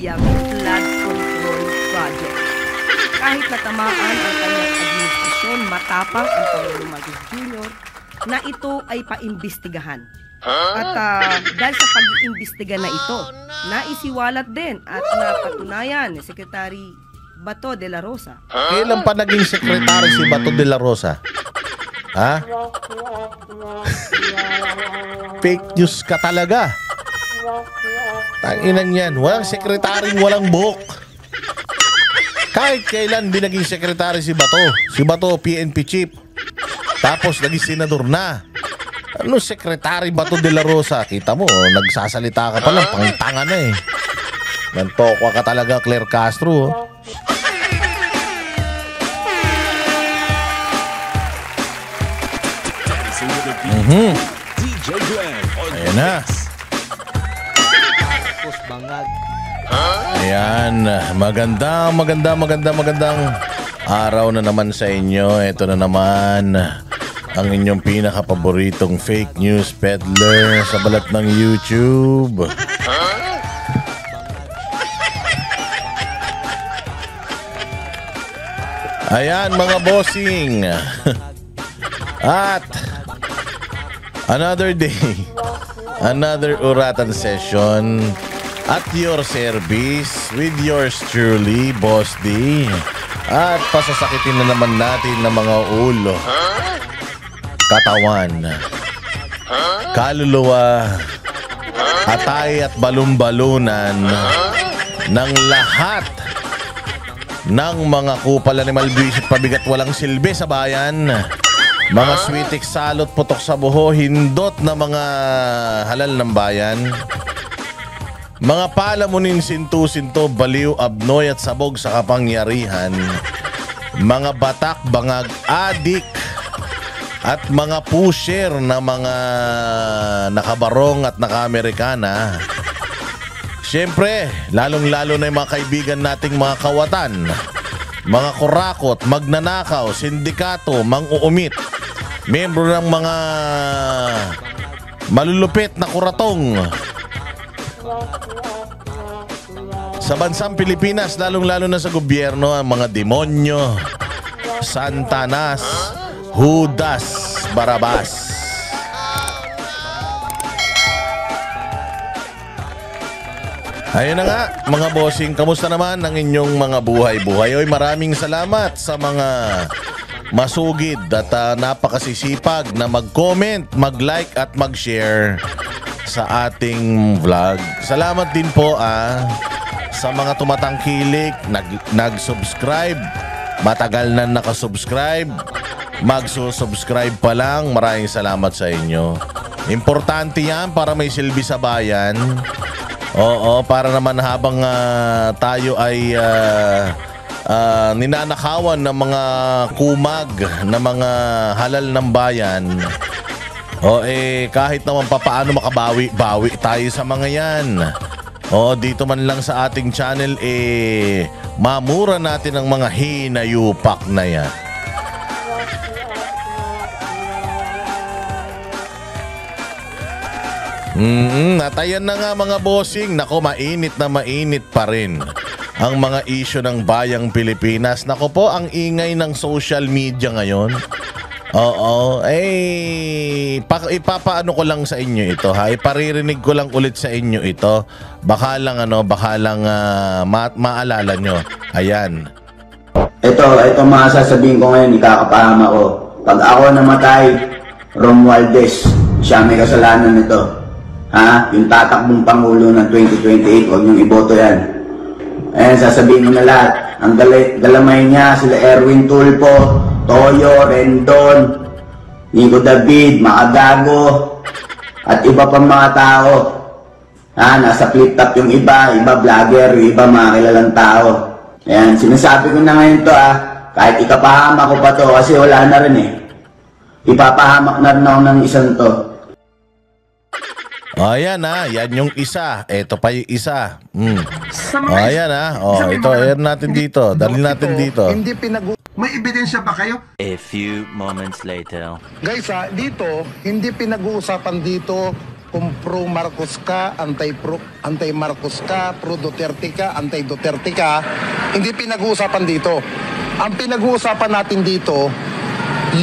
yang flood control project. Kahit natamaan ang kanyang administrasyon, matapang ang Pangulong Marcos Jr. na ito ay paimbestigahan. At dahil sa pag-iimbestiga na ito, naisiwalat din at napatunayan ni Secretary Bato de la Rosa. Kailan pa naging sekretary si Bato de la Rosa? Ha? Fake news ka talaga. Tanginan yan. Walang sekretaryong walang buhok. Kahit kailan di naging sekretary si Bato. Si Bato, PNP chief. Tapos naging senador na. Ano sekretary Bato de la Rosa? Kita mo, nagsasalita ka pa lang, pangtanga na eh. Nantokwa ka talaga, Claire Castro. Ayan na. Ayan, magandang araw na naman sa inyo. Ito na naman ang inyong pinaka-paboritong fake news peddler sa balat ng YouTube. Ayan mga bossing. At another day, another uratan session at your service with yours truly, Boss D. At pasasakitin na naman natin ng mga ulo, katawan, kaluluwa, atay at balumbalunan ng lahat ng mga kupal animal visit pabigat walang silbi sa bayan. Mga switik, salot, putok sa buho, hindot na mga halal ng bayan. Mga palamunin, sintu-sinto, baliw, abnoy at sabog sa kapangyarihan. Mga batak, bangag, adik at mga pusher na mga nakabarong at naka-Amerikana. Siyempre, lalong-lalo na yung mga kaibigan nating mga kawatan, mga kurakot, magnanakaw, sindikato, mang-uumit, membro ng mga malulupit na kuratong sa bansang Pilipinas, lalong-lalo na sa gobyerno, ang mga demonyo, Santanas, Judas, Barabas. Ayun na nga, mga bossing, kamusta naman ang inyong mga buhay-buhay? Oy, maraming salamat sa mga masugid at napakasisipag na mag-comment, mag-like at mag-share sa ating vlog. Salamat din po sa mga tumatangkilik, nag-subscribe, matagal na nakasubscribe, magsusubscribe pa lang. Maraming salamat sa inyo. Importante yan para may silbi sa bayan. Oo, para naman habang tayo ay ninanakawan ng mga kumag na mga halal ng bayan, kahit naman papaano makabawi-bawi tayo sa mga yan. Dito man lang sa ating channel, mamura natin ang mga hinayupak na yan. Natayan na nga mga bossing. Nako, mainit na mainit pa rin ang mga issue ng bayang Pilipinas. Nako po, ang ingay ng social media ngayon. Oo, ipapaano ko lang sa inyo ito ha. Iparirinig ko lang ulit sa inyo ito. Baka lang maalala nyo. Ayan. Ito mga sasabihin ko ngayon, ikakapahama ko. Pag ako namatay, Romualdez, siya may kasalanan nito. Ha? Yung tatakbong Pangulo ng 2028, huwag niyong iboto yan. Ayan, sasabihin mo na lahat. Ang galamay niya, sila Erwin Tulfo, Toyo, Rendon, Nico David, Makagago, at iba pang mga tao. Ha? Nasa flip top yung iba vlogger, yung iba mga kilalang tao. Ayan, sinasabi ko na ngayon to kahit ikapahama ko pa to kasi wala na rin eh. Ipapahamak na rin ako ng isang to. Ayan yan yung isa. Ito pa yung isa. Ayan ito, ayan natin dito. Dali natin dito. May ebidensya ba kayo? A few moments later. Guys dito, hindi pinag-uusapan dito kung pro-Marcos ka, anti-Marcos ka, pro-Duterte ka, anti-Duterte ka, hindi pinag-uusapan dito. Ang pinag-uusapan natin dito,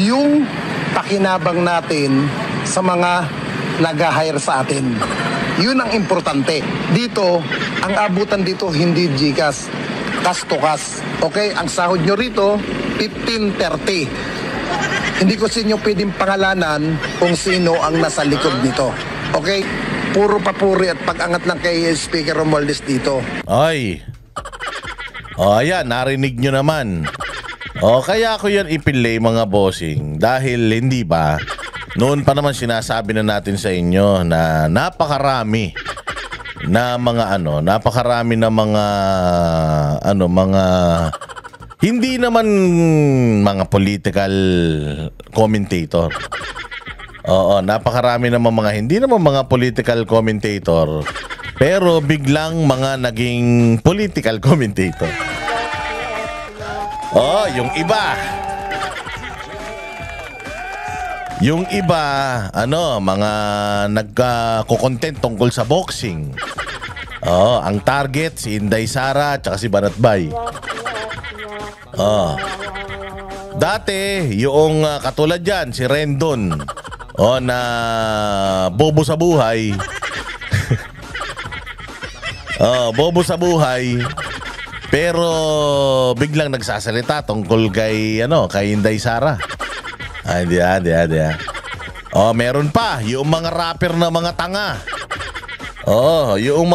yung pakinabang natin sa mga nag-hire sa atin. Yun ang importante. Dito, ang abutan dito hindi GCash, cash to cash. Okay, ang sahod nyo rito, 15.30. Hindi ko sa inyo pwedeng pangalanan kung sino ang nasa likod nito. Okay? Puro papuri at pag-angat lang kay Speaker Romualdez dito. Ay. O ayan, narinig nyo naman. O kaya ako yan ipilay mga bossing. Dahil hindi ba, noon pa naman sinasabi na natin sa inyo na napakarami na mga napakarami na mga mga hindi naman mga political commentator. Oo, napakarami naman mga hindi naman mga political commentator, pero biglang mga naging political commentator. Oh, yung iba. Yung iba, mga nagko-content tungkol sa boxing. Oh, ang target si Inday Sara at si Banat Bay. Oh. Dati, yung katulad dyan, si Rendon. Na bobo sa buhay. Bobo sa buhay. Pero biglang nagsasalita tungkol kay Inday Sara. Hindi. Meron pa yung mga rapper na mga tanga. Yung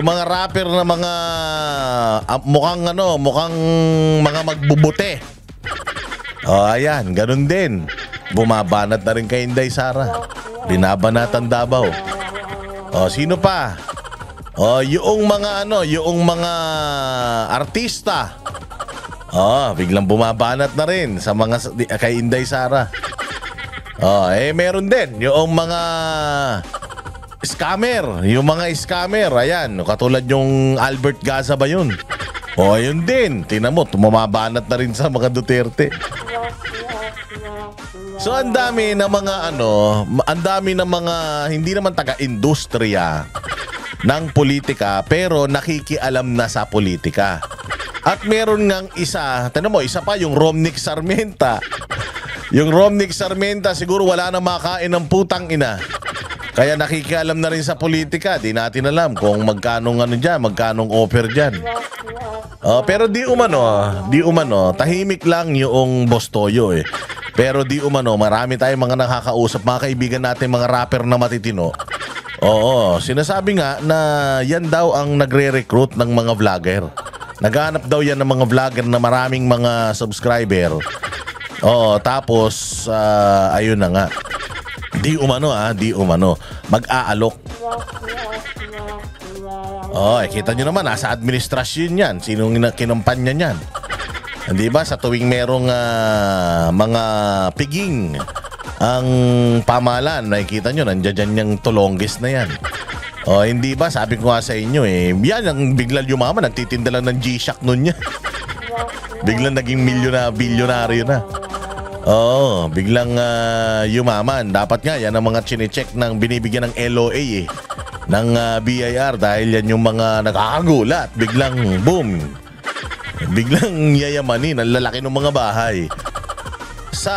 mga rapper na mga mukhang mga magbubute. Ayan, ganun din. Bumabanat na rin kay Inday Sara. Binabanatan Davao. Sino pa? Yung mga artista. Biglang bumabanat na rin sa mga kay Inday Sara. Meron din yung mga scammer. Yung mga scammer, ayan, katulad yung Albert Gaza ba yun? Yun din. Tingnan mo, tumabanat na rin sa mga Duterte. So ang dami na mga hindi naman taga-industriya ng politika pero nakikialam na sa politika. At meron ngang isa pa yung Romnick Sarmenta. Yung Romnick Sarmenta siguro wala na makain ng putang ina. Kaya nakikialam na rin sa politika. Di natin alam kung magkanong magkanong offer dyan. Pero di umano, tahimik lang yung Boss Toyo eh. Pero di umano, marami tayong mga nakakausap, mga kaibigan natin, mga rapper na matitino. Sinasabi nga na yan daw ang nagre-recruit ng mga vlogger. Naghanap daw yan ng mga vlogger na maraming mga subscriber. Tapos, ayun na nga. Di umano. Mag-aalok. Kita nyo naman, nasa administrasyon yan. Sinong kinumpanya niyan? Hindi ba sa tuwing merong mga piging ang pamahalaan, nakikita nyo, nandiyan yung tulonggis na yan. Hindi ba, sabi ko nga sa inyo yan ang biglang yumaman, nagtitinda lang ng G-Shock nun niya. Biglang naging bilyonaryo na. Biglang yumaman. Dapat nga yan ang mga chinecheck ng binibigyan ng LOA ng BIR dahil yan yung mga nakakagulat. Biglang boom. Biglang yayamanin ang lalaki ng mga bahay. Sa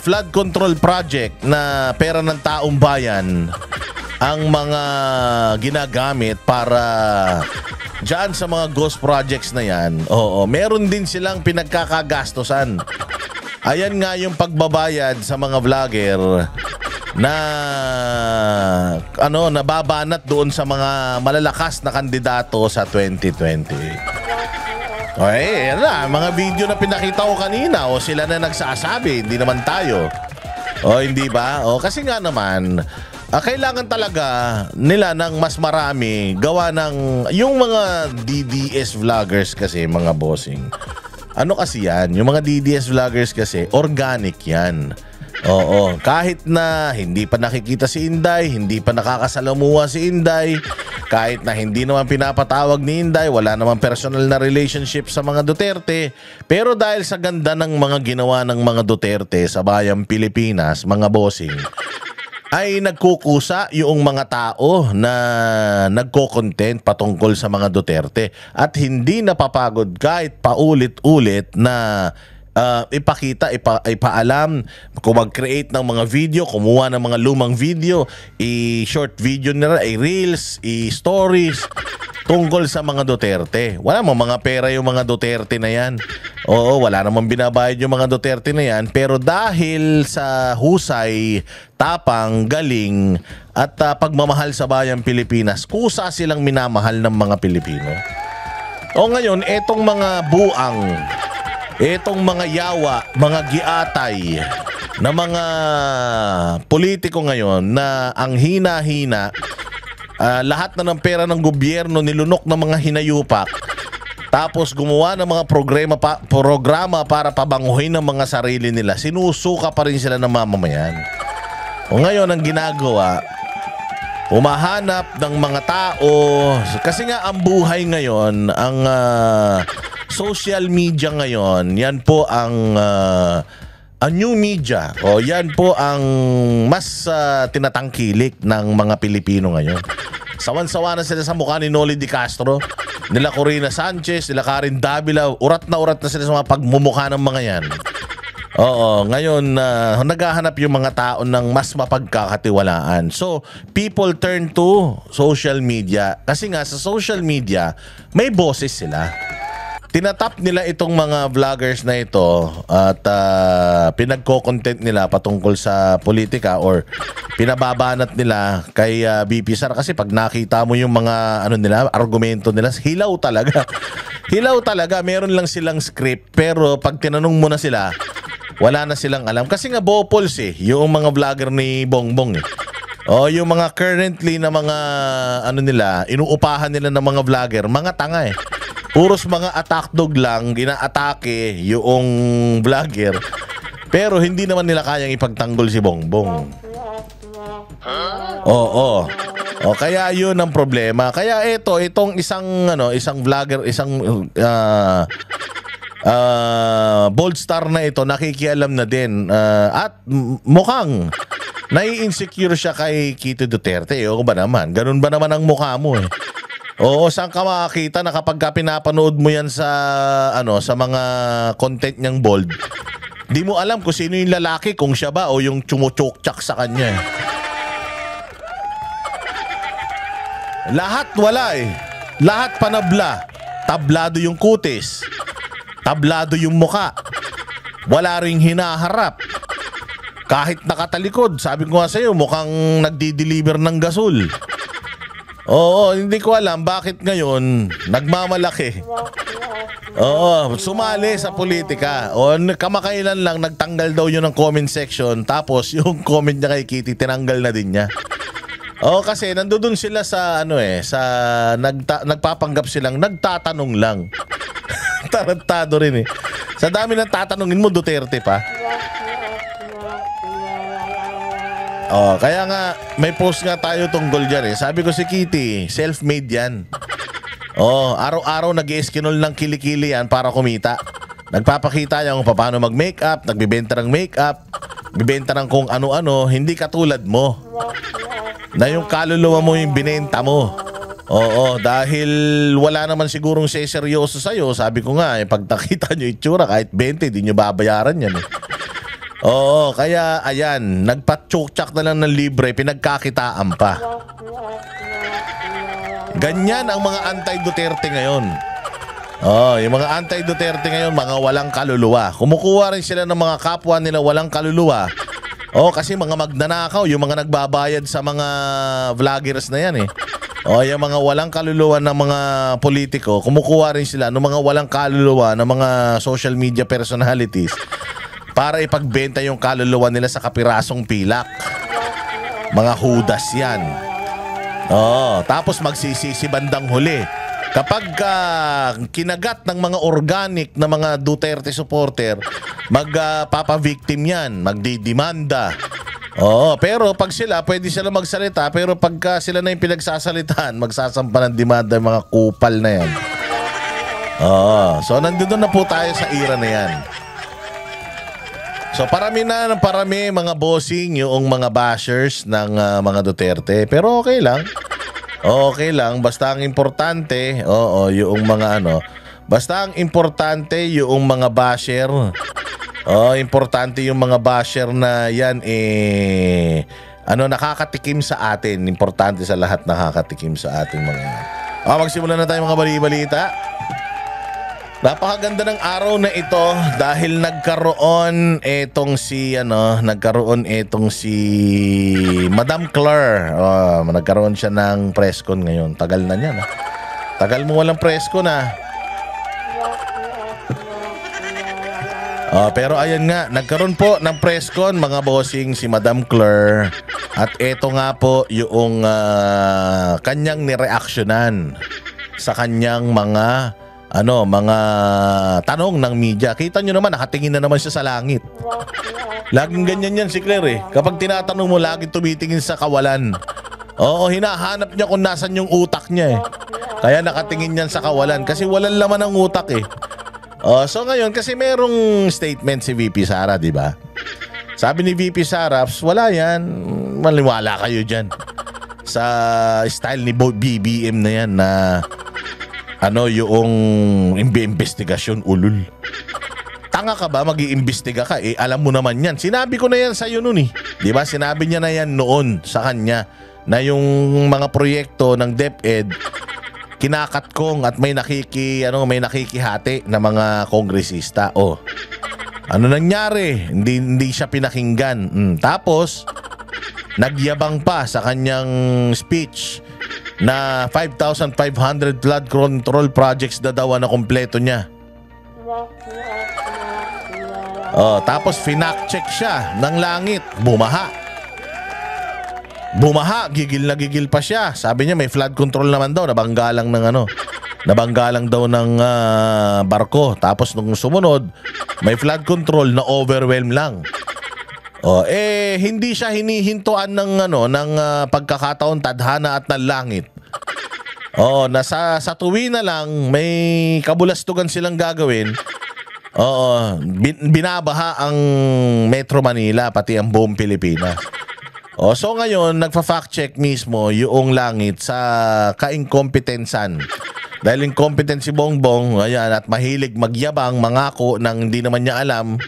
flood control project na pera ng taong bayan ang mga ginagamit para dyan sa mga ghost projects na yan. Meron din silang pinagkakagastosan. Ayan nga yung pagbabayad sa mga vlogger na nababanat doon sa mga malalakas na kandidato sa 2020. Yan na, mga video na pinakita ko kanina sila na nagsasabi, hindi naman tayo. Hindi ba? Kasi nga naman, kailangan talaga nila ng mas marami gawa ng yung mga DDS vloggers kasi, mga bossing. Kasi yan, yung mga DDS vloggers kasi, organic yan. Kahit na hindi pa nakikita si Inday, hindi pa nakakasalamuha si Inday, kahit na hindi naman pinapatawag ni Inday, wala naman personal na relationship sa mga Duterte, pero dahil sa ganda ng mga ginawa ng mga Duterte sa bayang Pilipinas, mga bossing, ay nagkukusa yung mga tao na nagko-content patungkol sa mga Duterte at hindi napapagod kahit paulit-ulit na ipakita, ipaalam, kung mag-create ng mga video, kumuha ng mga lumang video, i-short video nila, i-reels, i-stories tungkol sa mga Duterte. Wala mang mga pera yung mga Duterte na yan. Oo, wala namang binabayad yung mga Duterte na yan. Pero dahil sa husay, tapang, galing, at pagmamahal sa bayang Pilipinas, kusa silang minamahal ng mga Pilipino. O ngayon, etong mga buang, etong mga yawa, mga giatay na mga politiko ngayon na ang hina-hina, lahat na ng pera ng gobyerno nilunok ng mga hinayupak, tapos gumawa ng mga programa para pabanguhin ng mga sarili nila, sinusuka pa rin sila ng mamamayan. O ngayon ang ginagawa, humahanap ng mga tao, kasi nga ang buhay ngayon, ang social media ngayon, yan po ang new media. O yan po ang mas tinatangkilik ng mga Pilipino ngayon. Sawan-sawa na sila sa mukha ni Noli Di Castro, nila Corina Sanchez, nila Karen Davila. Urat na sila sa mga pagmumukha ng mga yan. Oo, ngayon naghahanap yung mga tao ng mas mapagkakatiwalaan. So, people turn to social media. Kasi nga sa social media, may boses sila. Tinatap nila itong mga vloggers na ito at pinagko-content nila patungkol sa politika or pinababanat nila kay BP Sara, kasi pag nakita mo yung mga nila, argumento nila, hilaw talaga. Hilaw talaga, meron lang silang script pero pag tinanong mo na sila, wala na silang alam. Kasi nga bopols yung mga vlogger ni Bongbong O yung mga currently na mga nila, inuupahan nila ng mga vlogger, mga tanga Puros mga attack dog lang, ginaatake yung vlogger. Pero hindi naman nila kayang ipagtanggol si Bongbong. Oo. O kaya yun ang problema. Kaya itong isang vlogger, isang bold star na ito, nakikialam na din at mukhang nai-insecure siya kay Kito Duterte. O ba naman? Ganun ba naman ang mukha mo Oo, saan ka makakita na kapag pinapanood mo yan sa sa mga content niyang bold, di mo alam kung sino yung lalaki, kung siya ba o yung chumuchokchak sa kanya. Lahat wala Lahat panabla. Tablado yung kutis. Tablado yung muka. Wala ring hinaharap. Kahit nakatalikod, sabi ko nga sa'yo, mukhang nagdi-deliver ng gasol. Oo, hindi ko alam bakit ngayon nagmamalaki. Oo, sumali sa politika. O kamakailan lang nagtanggal daw yun ng comment section, tapos yung comment niya kay Kitty tinanggal na din niya. Oo, kasi nandoon sila sa sa nagpapanggap silang nagtatanong lang. Tarantado rin Sa dami ng tatanungin mo, Duterte pa. Oh, kaya nga may post nga tayo tungkol diyan Sabi ko si Kitty, self-made yan. Oh, araw-araw nag-i-eskinol ng kilikili yan para kumita. Nagpapakita yan kung paano mag-makeup, nagbibenta ng makeup, bibenta ng kung ano-ano, hindi katulad mo. Na yung kaluluwa mo yung binenta mo. Oo, dahil wala naman sigurong seryoso sa'yo. Sabi ko nga, pag nakita nyo itsura, kahit 20, di nyo babayaran yan Oo, kaya ayan, nagpa-chokchak na lang ng libre, pinagkakitaan pa. Ganyan ang mga anti-Duterte ngayon. Yung mga anti-Duterte ngayon, mga walang kaluluwa. Kumukuha rin sila ng mga kapwa nila walang kaluluwa. Kasi mga magnanakaw, yung mga nagbabayad sa mga vloggers na yan yung mga walang kaluluwa ng mga politiko, kumukuha rin sila ng mga walang kaluluwa ng mga social media personalities para ipagbenta yung kaluluwa nila sa kapirasong pilak. Mga hudas yan. Tapos magsisisi bandang huli. Kapag kinagat ng mga organic na mga Duterte supporter, magpapa-victim yan, magdidemanda. Pero pag sila, pwede sila magsalita, pero pagka sila na yung pinagsasalitaan, magsasampa ng demanda yung mga kupal na yan. So nandito na po tayo sa era na yan. So parami na ng parami mga bossing yung mga bashers ng mga Duterte. Pero okay lang. Okay lang. Basta ang importante, yung mga basta ang importante yung mga basher. Importante yung mga basher na yan nakakatikim sa atin. Importante sa lahat nakakatikim sa ating mga yan. Magsimula na tayo mga bali-balita. Napakaganda ng araw na ito dahil nagkaroon itong si Madam Claire. Nagkaroon siya ng press con ngayon. Tagal na niya, no? Tagal mo walang press con, pero ayan nga, nagkaroon po ng press con mga bossing si Madam Claire. At ito nga po yung kanyang nireaksyonan sa kanyang mga tanong ng media. Kita nyo naman, nakatingin na naman siya sa langit. Laging ganyan yan si Claire Kapag tinatanong mo, laging tumitingin sa kawalan. Hinahanap niya kung nasan yung utak niya Kaya nakatingin yan sa kawalan kasi walang laman ang utak So ngayon, kasi merong statement si VP Sara, di ba? Sabi ni VP Sara, wala yan. Maniwala kayo dyan. Sa style ni BBM na yan na yung investigasyon ulul. Tanga ka ba? Mag-iimbestiga ka? Alam mo naman yan. Sinabi ko na yan sa'yo noon Di ba? Sinabi niya na yan noon sa kanya na yung mga proyekto ng DepEd kinakatkong at may nakikihati na mga kongresista. Ano nangyari? Hindi siya pinakinggan. Tapos nagyabang pa sa kanyang speech na 5,500 flood control projects daw na kompleto niya. Tapos finact-check siya ng langit. Bumaha, gigil na gigil pa siya. Sabi niya may flood control naman daw, nabangga lang daw ng barko. Tapos nung sumunod, may flood control na overwhelm lang. Hindi siya hinihintuan ng pagkakataon, tadhana at ng langit. Sa tuwi na lang may kabulastugan silang gagawin. Binabaha ang Metro Manila pati ang buong Pilipinas. So ngayon, nagfa-fact check mismo yung langit sa kainkompetensan. Dahil incompetent si Bongbong, ayan, at mahilig magyabang, mangako nang hindi naman niya alam.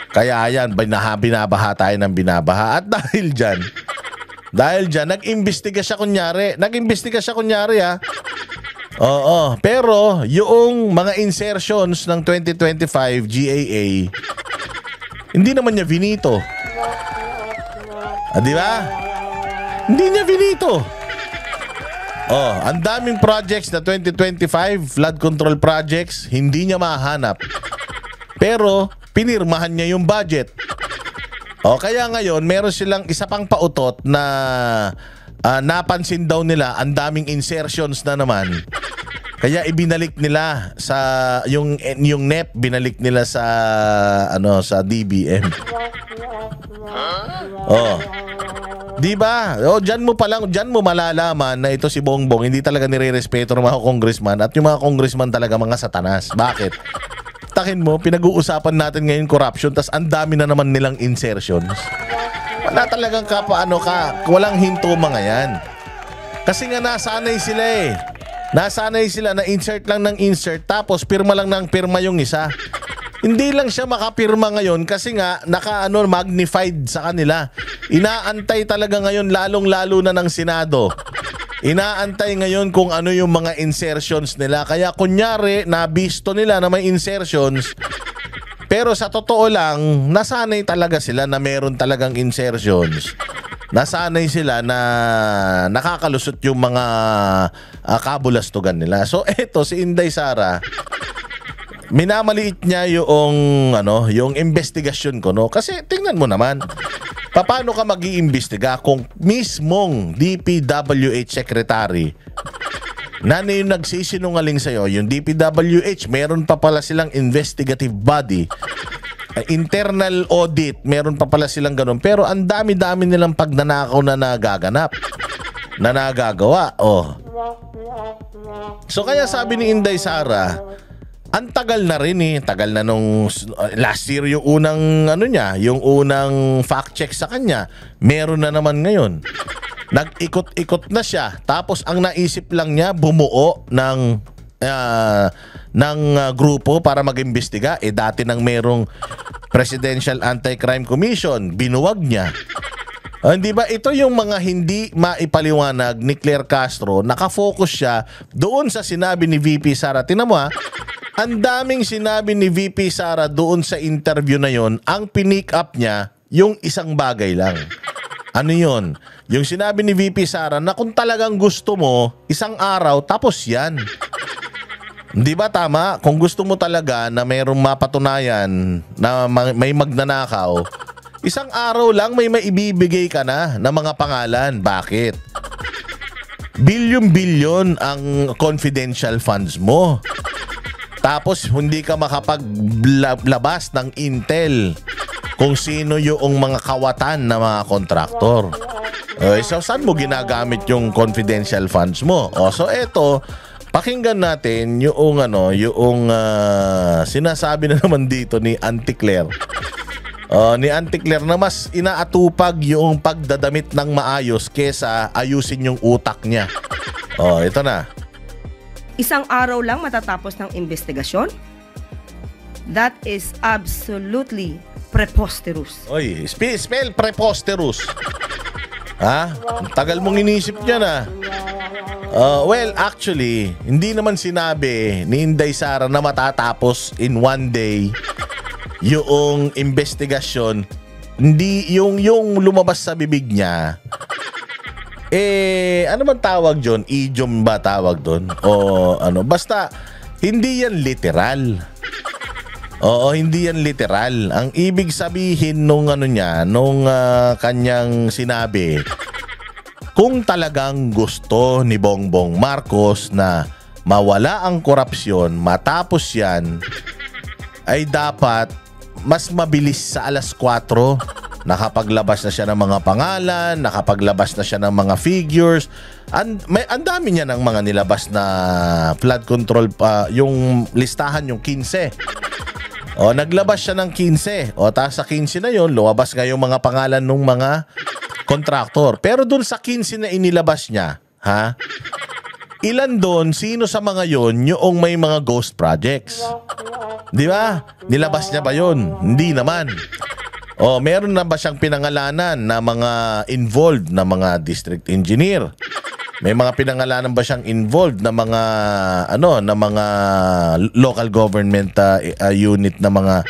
Kaya ayan, binabaha tayo ng binabaha. At dahil dyan, nag-imbestiga siya kunyari. Pero yung mga insertions ng 2025 GAA, hindi naman niya vinito. Di ba? Hindi niya vinito. Ang daming projects na 2025 flood control projects, hindi niya mahanap. Pero pinirmahan niya yung budget. Kaya ngayon meron silang isa pang pautot na napansin daw nila ang daming insertions na naman. Kaya ibinalik nila sa yung NEP, binalik nila sa DBM. Di ba? Diyan mo malalaman na ito si Bongbong hindi talaga nirerespeto ng mga congressman at yung mga congressman talaga mga satanas. Bakit? Takin mo, pinag-uusapan natin ngayon corruption tas ang dami na naman nilang insertions. Wala talagang walang hinto mga yan. Kasi nga nasanay sila Nasanay sila na insert lang ng insert tapos pirma lang ng pirma yung isa. Hindi lang siya makapirma ngayon kasi nga magnified sa kanila. Inaantay talaga ngayon lalong-lalo na ng Senado. Inaantay ngayon kung ano yung mga insertions nila. Kaya kunyari nabisto nila na may insertions. Pero sa totoo lang, nasanay talaga sila na meron talagang insertions. Nasanay sila na nakakalusot yung mga kabulastugan nila. So eto si Inday Sara, minamaliit niya yung investigasyon ko, no? Kasi tingnan mo naman, paano ka mag-iimbestiga kung mismong DPWH secretary na yung nagsisinungaling sa'yo, yung DPWH, meron pa pala silang investigative body, internal audit, meron pa pala silang ganun. Pero ang dami-dami nilang pagnanakaw na nagagawa. So kaya sabi ni Inday Sara, Ang tagal na rin eh. Tagal na nung last year yung unang yung unang fact check sa kanya. Meron na naman ngayon. Nag-ikot-ikot na siya. Tapos ang naisip lang niya bumuo ng grupo para mag-imbestiga. Dati nang merong Presidential Anti-Crime Commission, binuwag niya. Hindi ba ito yung mga hindi maipaliwanag ni Claire Castro? Nakafocus siya doon sa sinabi ni VP Sara. Tingnan mo ang daming sinabi ni VP Sara doon sa interview na yon. Ang pinick up niya yung isang bagay lang. Ano yon? Yung sinabi ni VP Sara na kung talagang gusto mo, isang araw tapos yan. Di ba tama? Kung gusto mo talaga na mayroong mapatunayan na may magnanakaw, isang araw lang may maibibigay ka na ng mga pangalan. Bakit? Bilyon-bilyon ang confidential funds mo. Tapos hindi ka makapaglabas ng intel kung sino yung mga kawatan na mga kontraktor. So saan mo ginagamit yung confidential funds mo? So eto, pakinggan natin yung sinasabi na naman dito ni Auntie Claire. Ni Auntie Claire na mas inaatupag yung pagdadamit ng maayos kesa ayusin yung utak niya. Ito na. Isang araw lang matatapos ng investigasyon? That is absolutely preposterous. Oy, spell preposterous. Ha? Tagal mong inisip niya na. Well, actually, hindi naman sinabi ni Inday Sara na matatapos in one day yung investigasyon. Hindi, yung lumabas sa bibig niya. Ano man tawag dyan? Idiom ba tawag doon? O ano? Basta, hindi yan literal. Oo, hindi yan literal. Ang ibig sabihin nung kanyang sinabi, kung talagang gusto ni Bongbong Marcos na mawala ang korupsyon, matapos yan, ay dapat mas mabilis sa alas 4. Nakapaglabas na siya ng mga pangalan, nakapaglabas na siya ng mga figures. Ang dami niya ng mga nilabas na flood control, yung listahan, yung 15. Naglabas siya ng 15. Tapos sa 15 na yun, lumabas nga yung mga pangalan ng mga kontraktor. Pero dun sa 15 na inilabas niya, ilan doon, sino sa mga yon yung may mga ghost projects? Di ba? Nilabas niya ba yun? Hindi naman. Meron na ba siyang pinangalanan na mga involved na mga district engineer? May mga pinangalanan ba siyang involved na mga na mga local government unit na mga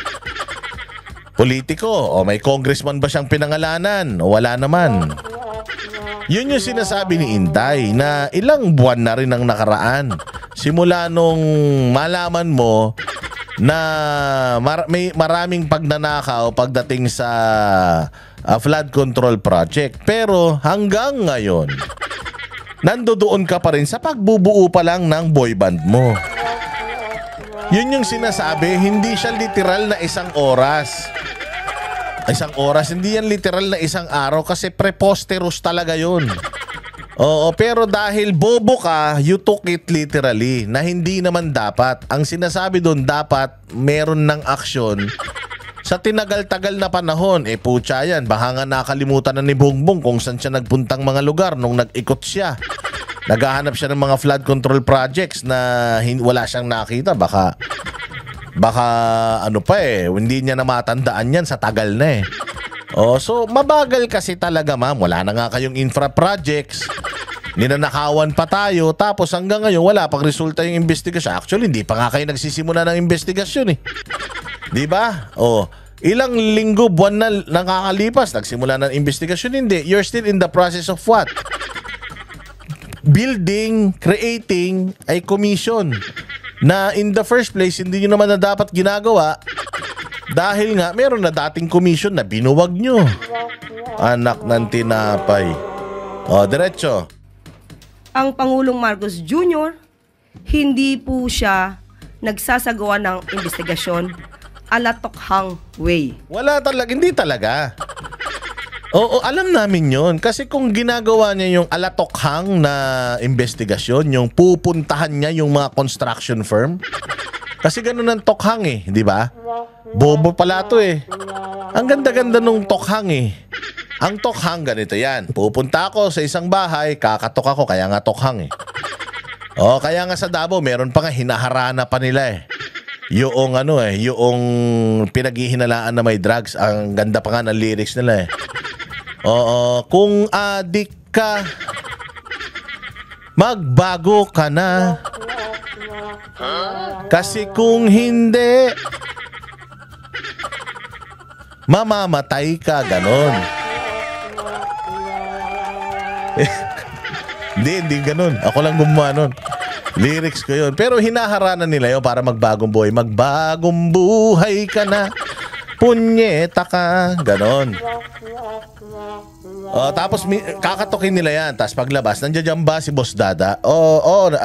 politiko? May congressman ba siyang pinangalanan? Wala naman. Yun yung sinasabi ni Inday na ilang buwan na rin ang nakaraan. Simula nung malaman mo na may maraming pagnanakaw pagdating sa flood control project. Pero hanggang ngayon, nandoon ka pa rin sa pagbubuo pa lang ng boy band mo. Yun yung sinasabi, hindi siya literal na isang oras. Isang oras, hindi yan literal na isang araw kasi preposterous talaga yun. Pero dahil bobo ka, you took it literally na hindi naman dapat. Ang sinasabi doon, dapat meron ng aksyon sa tinagal-tagal na panahon. Putya yan, baka nga nakalimutan na ni Bongbong kung saan siya nagpuntang mga lugar nung nag-ikot siya. Naghahanap siya ng mga flood control projects na wala siyang nakita. Baka hindi niya na matandaan yan sa tagal na so mabagal kasi talaga ma'am. Wala na nga kayong infra projects. Ninanakawan pa tayo. Tapos hanggang ngayon wala pang resulta yung investigasyon. Actually, hindi pa nga kayo nagsisimula ng investigasyon Di ba? Ilang linggo, buwan na nakakalipas, nagsimula ng investigasyon. Hindi. You're still in the process of what? Building, creating a commission na in the first place, hindi nyo naman na dapat ginagawa dahil nga meron na dating commission na binuwag nyo. Anak ng tinapay. Diretso. Ang Pangulong Marcos Jr., hindi po siya nagsasagawa ng investigasyon ala tokhang way. Wala talaga, hindi talaga. Alam namin yon. Kasi kung ginagawa niya yung alatokhang na investigasyon, yung pupuntahan niya yung mga construction firm, Kasi ganun ang tokhang eh, di ba? Bobo pala to eh. Ang ganda-ganda nung tokhang eh. Ang tokhang ganito yan. Pupunta ako sa isang bahay, kakatok ako, kaya nga tokhang eh. O, kaya nga sa Davao, meron pa nga hinaharana pa nila eh. Yung yung pinaghihinalaan na may drugs. Ang ganda pa nga ng lyrics nila eh. Oo, kung adik ka, magbago ka na. Kasi kung hindi, mamamatay ka, ganon. Hindi ganon. Ako lang gumawa nun. Lyrics ko yun. Pero hinaharana nila yun para magbagong buhay. Magbagong buhay ka na. Punyeta ka. Ganon. Tapos kakatokin nila yan. Tapos paglabas, nandiyan ba si Boss Dada?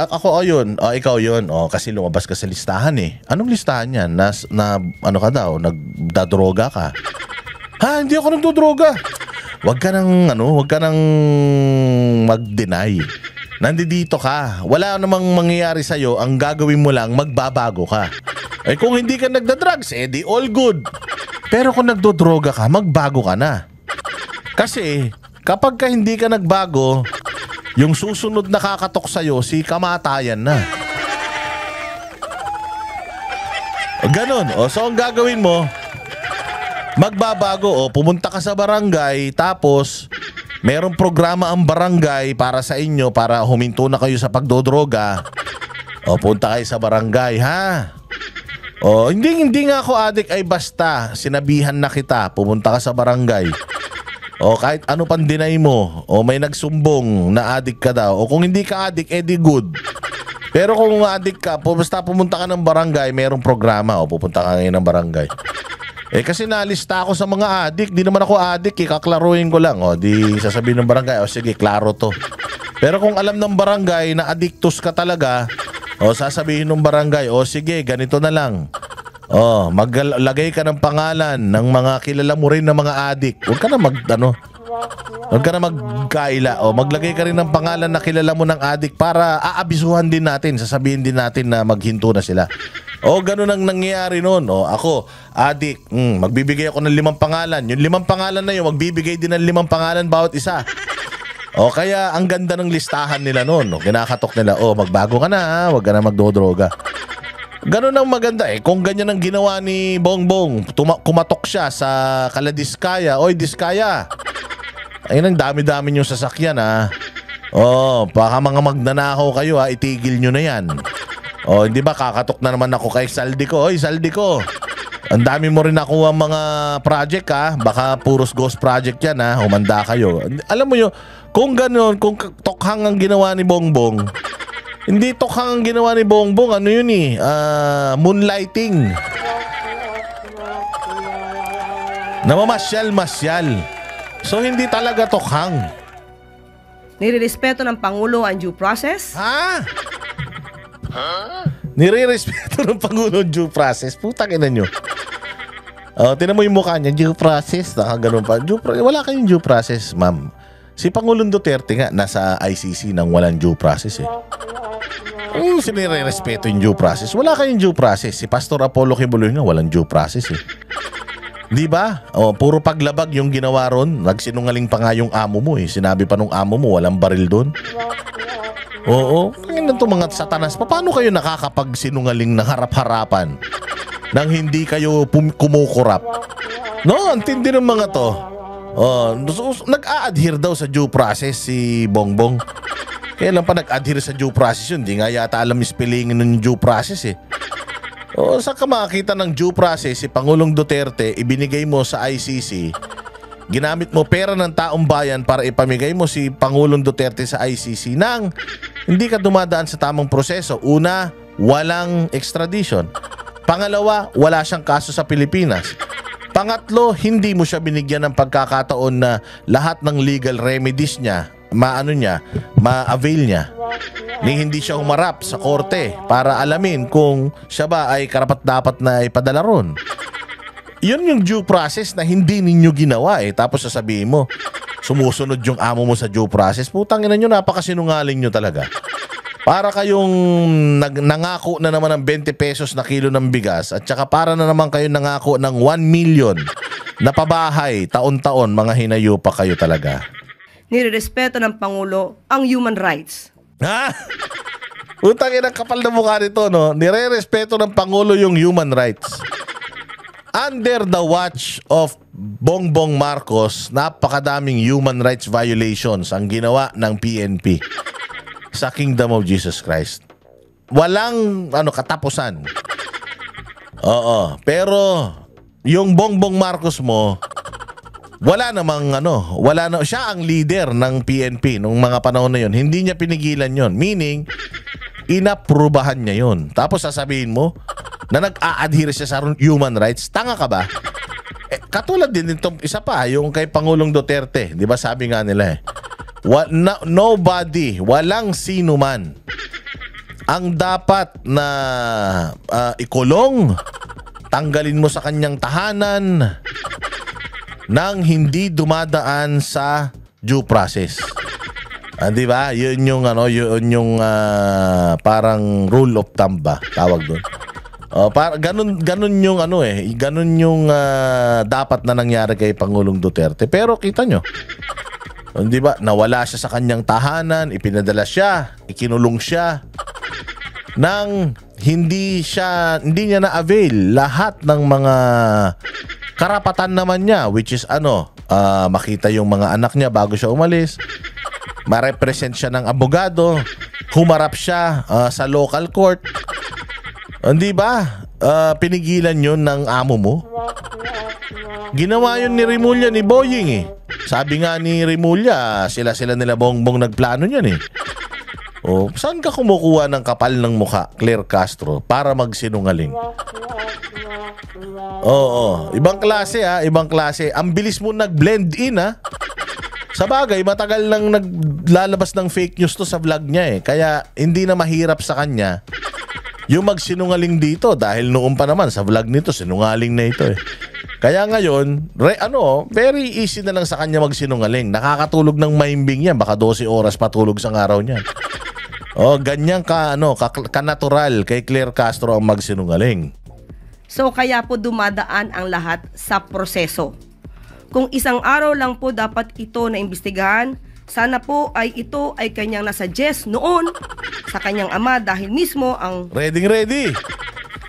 Ako yun. Ikaw yun. Kasi lumabas ka sa listahan eh. Anong listahan yan? Na ano ka daw? Nagdadroga ka? Ha? Hindi ako nagdodroga. Huwag ka nang mag-deny. Nandito ka. Wala namang mangyayari sa'yo. Ang gagawin mo lang, magbabago ka. Eh kung hindi ka nagda-drugs, di all good. Pero kung nagdodroga ka, magbago ka na. Kasi kapag ka hindi ka nagbago, yung susunod na kakatok sa'yo, si kamatayan na. Ganon. So ang gagawin mo, magbabago. Pumunta ka sa barangay, tapos merong programa ang barangay para sa inyo, para huminto na kayo sa pagdodroga. Punta kayo sa barangay, ha? Hindi nga ako adik, ay basta sinabihan na kita, pumunta ka sa barangay. Kahit ano pang deny mo, may nagsumbong na adik ka daw. Kung hindi ka adik, di good. Pero kung adik ka, basta pumunta ka ng barangay, merong programa, pupunta ka ngayon ng barangay. Kasi nalista ako sa mga adik. Di naman ako adik, kaklaruhin ko lang. Di sasabihin ng barangay, sige, klaro to. Pero kung alam ng barangay na addictus ka talaga, sasabihin ng barangay, sige, ganito na lang. Maglagay ka ng pangalan ng mga kilala mo rin na mga adik. Huwag ka na magkaila. Maglagay ka rin ng pangalan na kilala mo ng adik para aabisuhan din natin, sasabihin din natin na maghinto na sila. Ganun ang nangyayari noon. Ako, adik, magbibigay ako ng 5 pangalan. Yung 5 pangalan na yun, magbibigay din ng 5 pangalan bawat isa. Kaya ang ganda ng listahan nila noon. Kinakatok nila, magbago ka na, huwag ka na magdodroga. Ganun ang maganda kung ganyan ang ginawa ni Bongbong, kumatok siya sa Kaladiskaya. Diskaya, ayun ang dami-dami yung sasakyan ha. Baka mga magnanakaw kayo ha, itigil nyo na yan. Hindi ba kakatok na naman ako kay Saldico? Saldico, ang dami mo rin nakuha mga project ha. Baka puros ghost project yan ha. Humanda kayo. Alam mo yun, kung gano'n, kung tokhang ang ginawa ni Bongbong, hindi tokhang ang ginawa ni Bongbong, ano yun moonlighting. Namamasyal-masyal. So hindi talaga tokhang. Nirerespeto ng Pangulo ang due process? Ha? Nire-respeto ng Pangulo due process. Putang ina nyo. Tinan mo yung mukha niya, due process. Nakaganon pa. Wala kayong due process, ma'am. Si Pangulong Duterte nga nasa ICC nang walang due process sinire-respeto yung due process. Wala kayong due process. Si Pastor Apollo Kibuloy nga walang due process Di ba? Puro paglabag yung ginawa ron. Nagsinungaling pa nga yung amo mo Sinabi pa nung amo mo walang baril doon. Ngayon itong mga satanas, paano kayo nakakapagsinungaling ng harap-harapan nang hindi kayo kumukurap? Ang tindi ng mga to. Nag-a-adhere daw sa due process si Bongbong. Kaya lang pa nag-adhere sa due process yun. Hindi nga yata alam spellingin ng due process saan ka makakita ng due process si Pangulong Duterte, ibinigay mo sa ICC, ginamit mo pera ng taong bayan para ipamigay mo si Pangulong Duterte sa ICC nang hindi ka dumadaan sa tamang proseso. Una, walang extradition. Pangalawa, wala siyang kaso sa Pilipinas. Pangatlo, hindi mo siya binigyan ng pagkakataon na lahat ng legal remedies niya, ma-avail niya. Ni hindi siya humarap sa korte para alamin kung siya ba ay karapat-dapat na ipadala ron. Yun yung due process na hindi ninyo ginawa Tapos sasabihin mo, sumusunod yung amo mo sa due process. Putang ina nyo, napakasinungaling nyo talaga. Para kayong nangako na naman ng 20 pesos na kilo ng bigas at saka para na naman kayong nangako ng 1 million na pabahay taon-taon, mga hinayupa kayo talaga. Nirerespeto ng Pangulo ang human rights. Ha? Utangin ang kapal na mukha nito, no? Nire-respeto ng Pangulo yung human rights. Under the watch of Bongbong Marcos, napakadaming human rights violations ang ginawa ng PNP sa Kingdom of Jesus Christ. Walang katapusan. Oo, pero yung Bongbong Marcos mo, wala na siya ang leader ng PNP nung mga panahon na yon. Hindi niya pinigilan yon. Meaning, inaprubahan niya yon. Tapos sasabihin mo na nag-a-adhere siya sa human rights. Tanga ka ba? Katulad din itong isa pa, yung kay Pangulong Duterte. Di ba sabi nga nila nobody, walang sino man ang dapat na ikulong, tanggalin mo sa kanyang tahanan nang hindi dumadaan sa due process. Di ba? Yun yung parang rule of thumb ba tawag doon. Ganun yung ganun yung dapat na nangyari kay Pangulong Duterte. Pero kita nyo, di ba? Nawala siya sa kanyang tahanan, ipinadala siya, ikinulong siya nang hindi niya na-avail lahat ng mga karapatan naman niya, which is makita yung mga anak niya bago siya umalis, ma-represent siya ng abogado, humarap siya sa local court. Hindi ba? Pinigilan yun ng amo mo. Ginawa yun ni Rimulya, ni Boying eh. Sabi nga ni Rimulya, sila nila Bongbong nagplano yan eh. Saan ka kumukuha ng kapal ng mukha, Claire Castro, para magsinungaling? Oo, ibang klase ha, ibang klase. Ang bilis mo nag-blend in ha. Sa bagay, matagal nang naglalabas ng fake news to sa vlog niya eh. Kaya hindi na mahirap sa kanya yung magsinungaling dito dahil noon pa naman sa vlog nito sinungaling na ito eh. Kaya ngayon, very easy na lang sa kanya magsinungaling. Nakakatulog ng maimbing yan, baka 12 oras patulog sa araw niya. Ganyan ka-natural kay Claire Castro ang magsinungaling. So kaya po dumadaan ang lahat sa proseso. Kung isang araw lang po dapat ito na imbestigahan, sana po ay ito ay kanyang nasuggest noon sa kanyang ama dahil mismo ang ready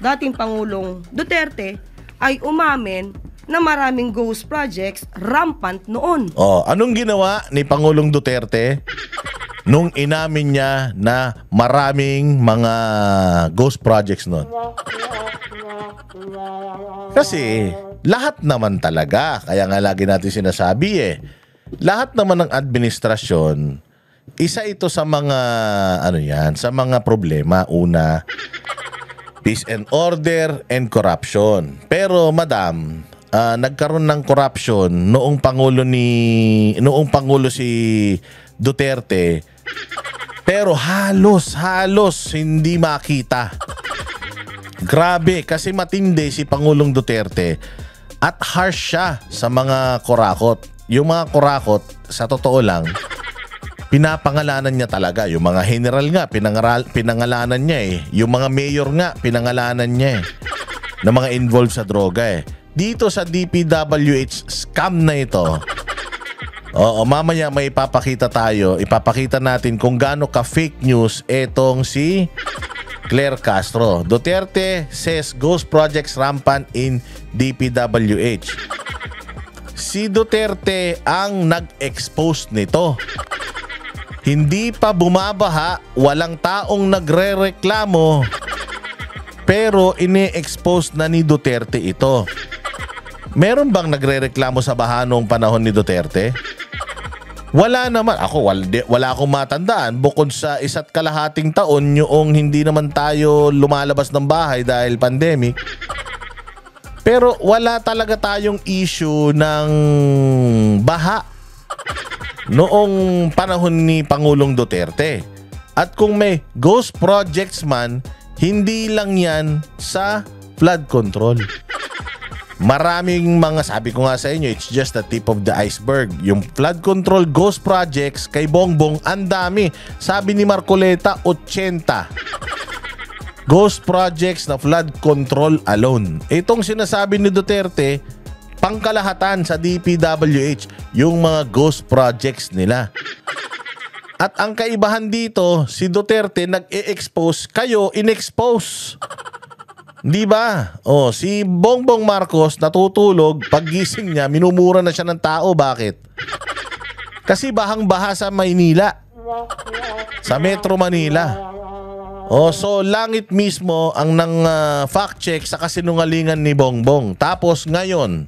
dating Pangulong Duterte ay umamin na maraming ghost projects rampant noon. Anong ginawa ni Pangulong Duterte nung inamin niya na maraming mga ghost projects noon? Kasi lahat naman talaga, kaya nga lagi natin sinasabi lahat naman ng administrasyon, isa ito sa mga sa mga problema. Una, peace and order and corruption. Pero madam, nagkaroon ng corruption noong pangulo si Duterte. Pero halos hindi makita. Grabe, kasi matindi si Pangulong Duterte at harsh siya sa mga kurakot. Yung mga kurakot, sa totoo lang, pinapangalanan niya talaga. Yung mga general nga, pinangalanan niya eh. Yung mga mayor nga, pinangalanan niya eh. Na mga involved sa droga eh. Dito sa DPWH scam na ito, mamaya may ipapakita tayo. Ipapakita natin kung gaano ka-fake news etong si Claire Castro. Duterte says ghost projects rampant in DPWH. Si Duterte ang nag-expose nito. Hindi pa bumabaha, walang taong nagre-reklamo, pero ini-expose na ni Duterte ito. Meron bang nagre-reklamo sa baha noong panahon ni Duterte? Wala naman. Wala akong matandaan bukod sa 1.5 taon yung hindi naman tayo lumalabas ng bahay dahil pandemic. Pero wala talaga tayong issue ng baha noong panahon ni Pangulong Duterte. At kung may ghost projects man, hindi lang yan sa flood control. Maraming mga, sabi ko nga sa inyo, it's just the tip of the iceberg. Yung flood control ghost projects kay Bongbong, ang dami. Sabi ni Marcoleta, 80 ghost projects na flood control alone. Itong sinasabi ni Duterte, pangkalahatan sa DPWH, yung mga ghost projects nila. At ang kaibahan dito, si Duterte nag-e-expose, kayo in-expose. Di ba? Oh, si Bongbong Marcos natutulog, paggising niya, minumura na siya ng tao. Bakit? Kasi bahang-baha sa Maynila. Sa Metro Manila. Oh, so langit mismo ang nang fact check sa kasinungalingan ni Bongbong. Tapos ngayon,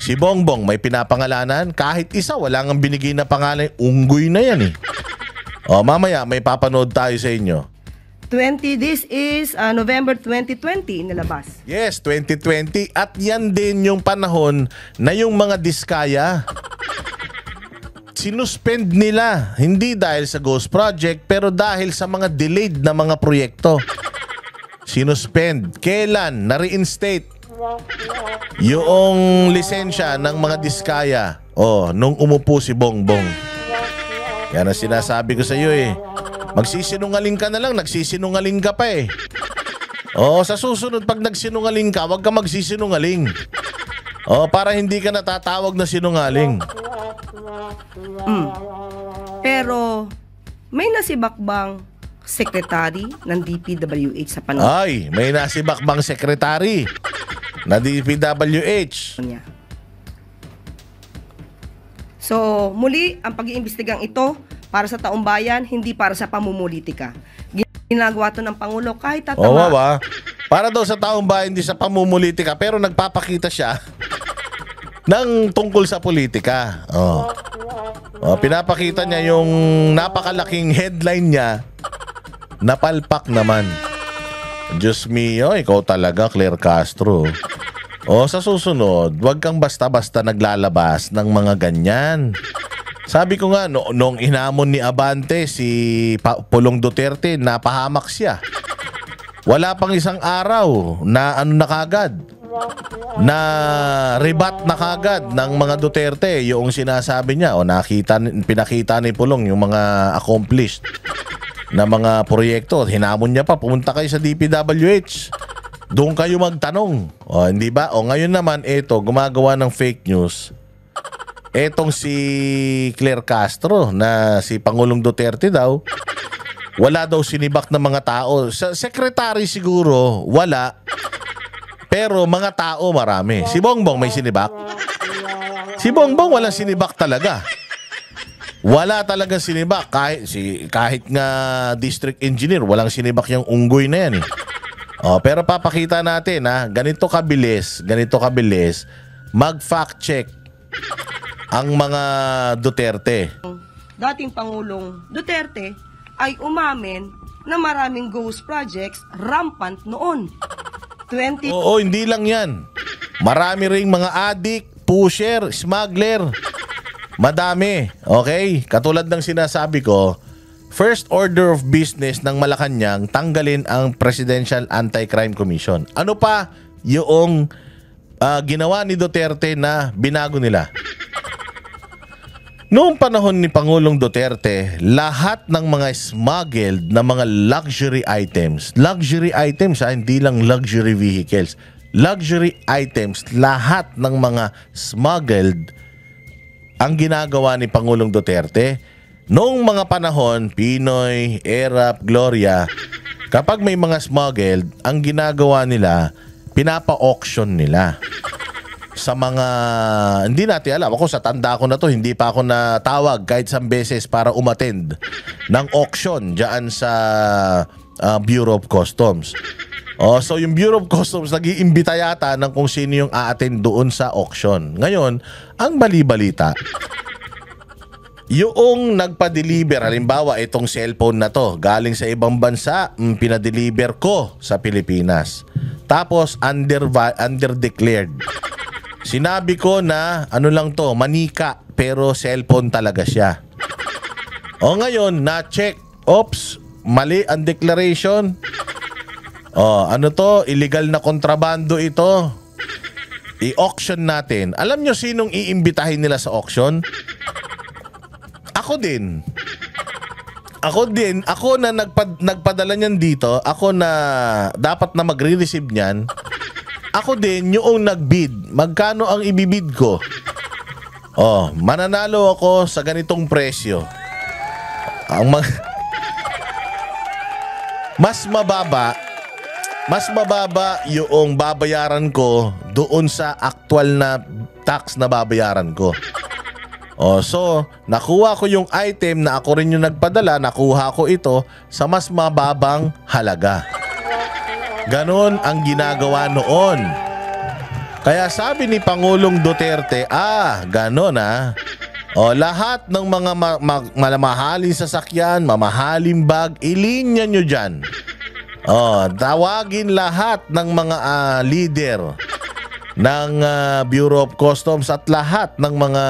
si Bongbong may pinapangalanan, kahit isa wala nang binigay na pangalan, unggoy na yan eh. Oh, mamaya may papanood tayo sa inyo. This is November 2020 nilabas. Yes, 2020. At yan din yung panahon na yung mga diskaya sinuspend nila. Hindi dahil sa ghost project, pero dahil sa mga delayed na mga proyekto. Sinuspend. Kailan? Na-reinstate yung lisensya ng mga diskaya. Oh, nung umupo si Bongbong. Yan ang sinasabi ko sa iyo eh. Magsisinungaling ka na lang, nagsisinungaling ka pa eh. Oo, sa susunod pag nagsinungaling ka, wag ka magsisinungaling. Oo, para hindi ka natatawag na sinungaling. Pero may nasibakbang secretary ng DPWH sa panahon Ay, may nasibakbang sekretary na DPWH. niya. So, muli, ang pag-iimbestigang ito para sa taong bayan, hindi para sa pamumulitika. Ginagawa to ng Pangulo kahit tatama. Oo, para daw sa taong bayan, hindi sa pamumulitika, pero nagpapakita siya ng tungkol sa politika. Oh. Oh, pinapakita niya yung napakalaking headline niya, napalpak naman. Diyos mio, ikaw talaga, Claire Castro. O sa susunod, wag kang basta-basta naglalabas ng mga ganyan. Sabi ko nga, noong inamon ni Abante si Pulong Duterte, napahamak siya. Wala pang isang araw na na kagad, na rebat na kagad ng mga Duterte yung sinasabi niya. O pinakita ni Pulong yung mga accomplished na mga proyekto. Hinamon niya pa, pumunta kayo sa DPWH. Doon kayo magtanong. O, hindi ba? O ngayon naman, eto, gumagawa ng fake news. Etong si Claire Castro na si Pangulong Duterte daw, wala daw sinibak ng mga tao. Sa secretary siguro, wala. Pero mga tao marami. Si Bongbong may sinibak. Si Bongbong walang sinibak talaga. Wala talaga sinibak. Kahit nga district engineer, walang sinibak yung unggoy na yan eh. Oh, pero papakita natin ganito kabilis mag-fact check ang mga Duterte. Dating Pangulong Duterte ay umamin na maraming ghost projects rampant noon. Oo, hindi lang yan. Marami ring mga adik, pusher, smuggler. Madami. Okay? Katulad ng sinasabi ko, first order of business ng Malacanang, tanggalin ang Presidential Anti-Crime Commission. Ano pa yung ginawa ni Duterte na binago nila? Noong panahon ni Pangulong Duterte, lahat ng mga smuggled na mga luxury items, hindi lang luxury vehicles, luxury items, lahat ng mga smuggled ang ginagawa ni Pangulong Duterte. Noong mga panahon, Pinoy, Erap, Gloria, kapag may mga smuggled, ang ginagawa nila, pinapa-auction nila. Sa mga, hindi natin alam. Ako sa tanda ko na to, hindi pa ako natawag kahit isang beses para umattend ng auction dyan sa Bureau of Customs. So yung Bureau of Customs nag-iimbita yata ng kung sino yung a-attend doon sa auction. Ngayon, ang bali-balita, yung nagpa-deliver, halimbawa itong cellphone na to, galing sa ibang bansa, pinadeliver ko sa Pilipinas. Tapos under-declared. Sinabi ko na ano lang to, manika, pero cellphone talaga siya. O ngayon, na-check. Oops, mali ang declaration. Ano to? Illegal na kontrabando ito. i-auction natin. Alam nyo sinong iimbitahin nila sa auction? Ako din. Ako na nagpadala niyan dito. Ako na dapat na magre-receive niyan. Ako din yung nagbid. Magkano ang ibibid ko? Oh, mananalo ako sa ganitong presyo. Mas mababa yung babayaran ko doon sa actual na tax na babayaran ko. Oh, so, nakuha ko yung item na ako rin yung nagpadala, nakuha ko ito sa mas mababang halaga. Ganon ang ginagawa noon. Kaya sabi ni Pangulong Duterte, ganon O, lahat ng mga malamahaling sasakyan, mamahaling bag, ilinya nyo dyan. O, tawagin lahat ng mga leader ng Bureau of Customs at lahat ng mga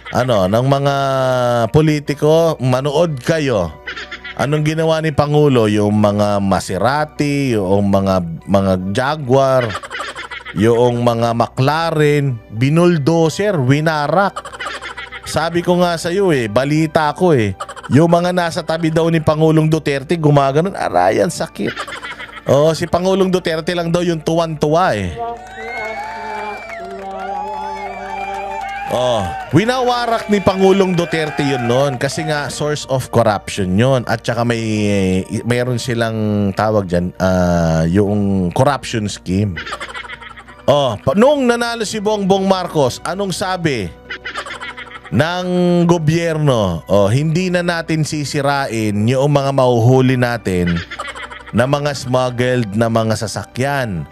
ng mga politiko, manood kayo. Anong ginawa ni Pangulo? Yung mga Maserati, yung mga Jaguar, yung mga McLaren, binuldoser, winarak. Sabi ko nga sa iyo balita ko yung mga nasa tabi daw ni Pangulong Duterte gumaganon, arayan sakit. Oh, si Pangulong Duterte lang daw yung tuwan-tuwa Oh, winawarak ni Pangulong Duterte yun noon kasi nga source of corruption yun at saka mayroon silang tawag dyan, yung corruption scheme. Oh, nung nanalo si Bongbong Marcos, anong sabi ng gobyerno? Oh, hindi na natin sisirain yung mga mahuhuli natin na mga smuggled na mga sasakyan.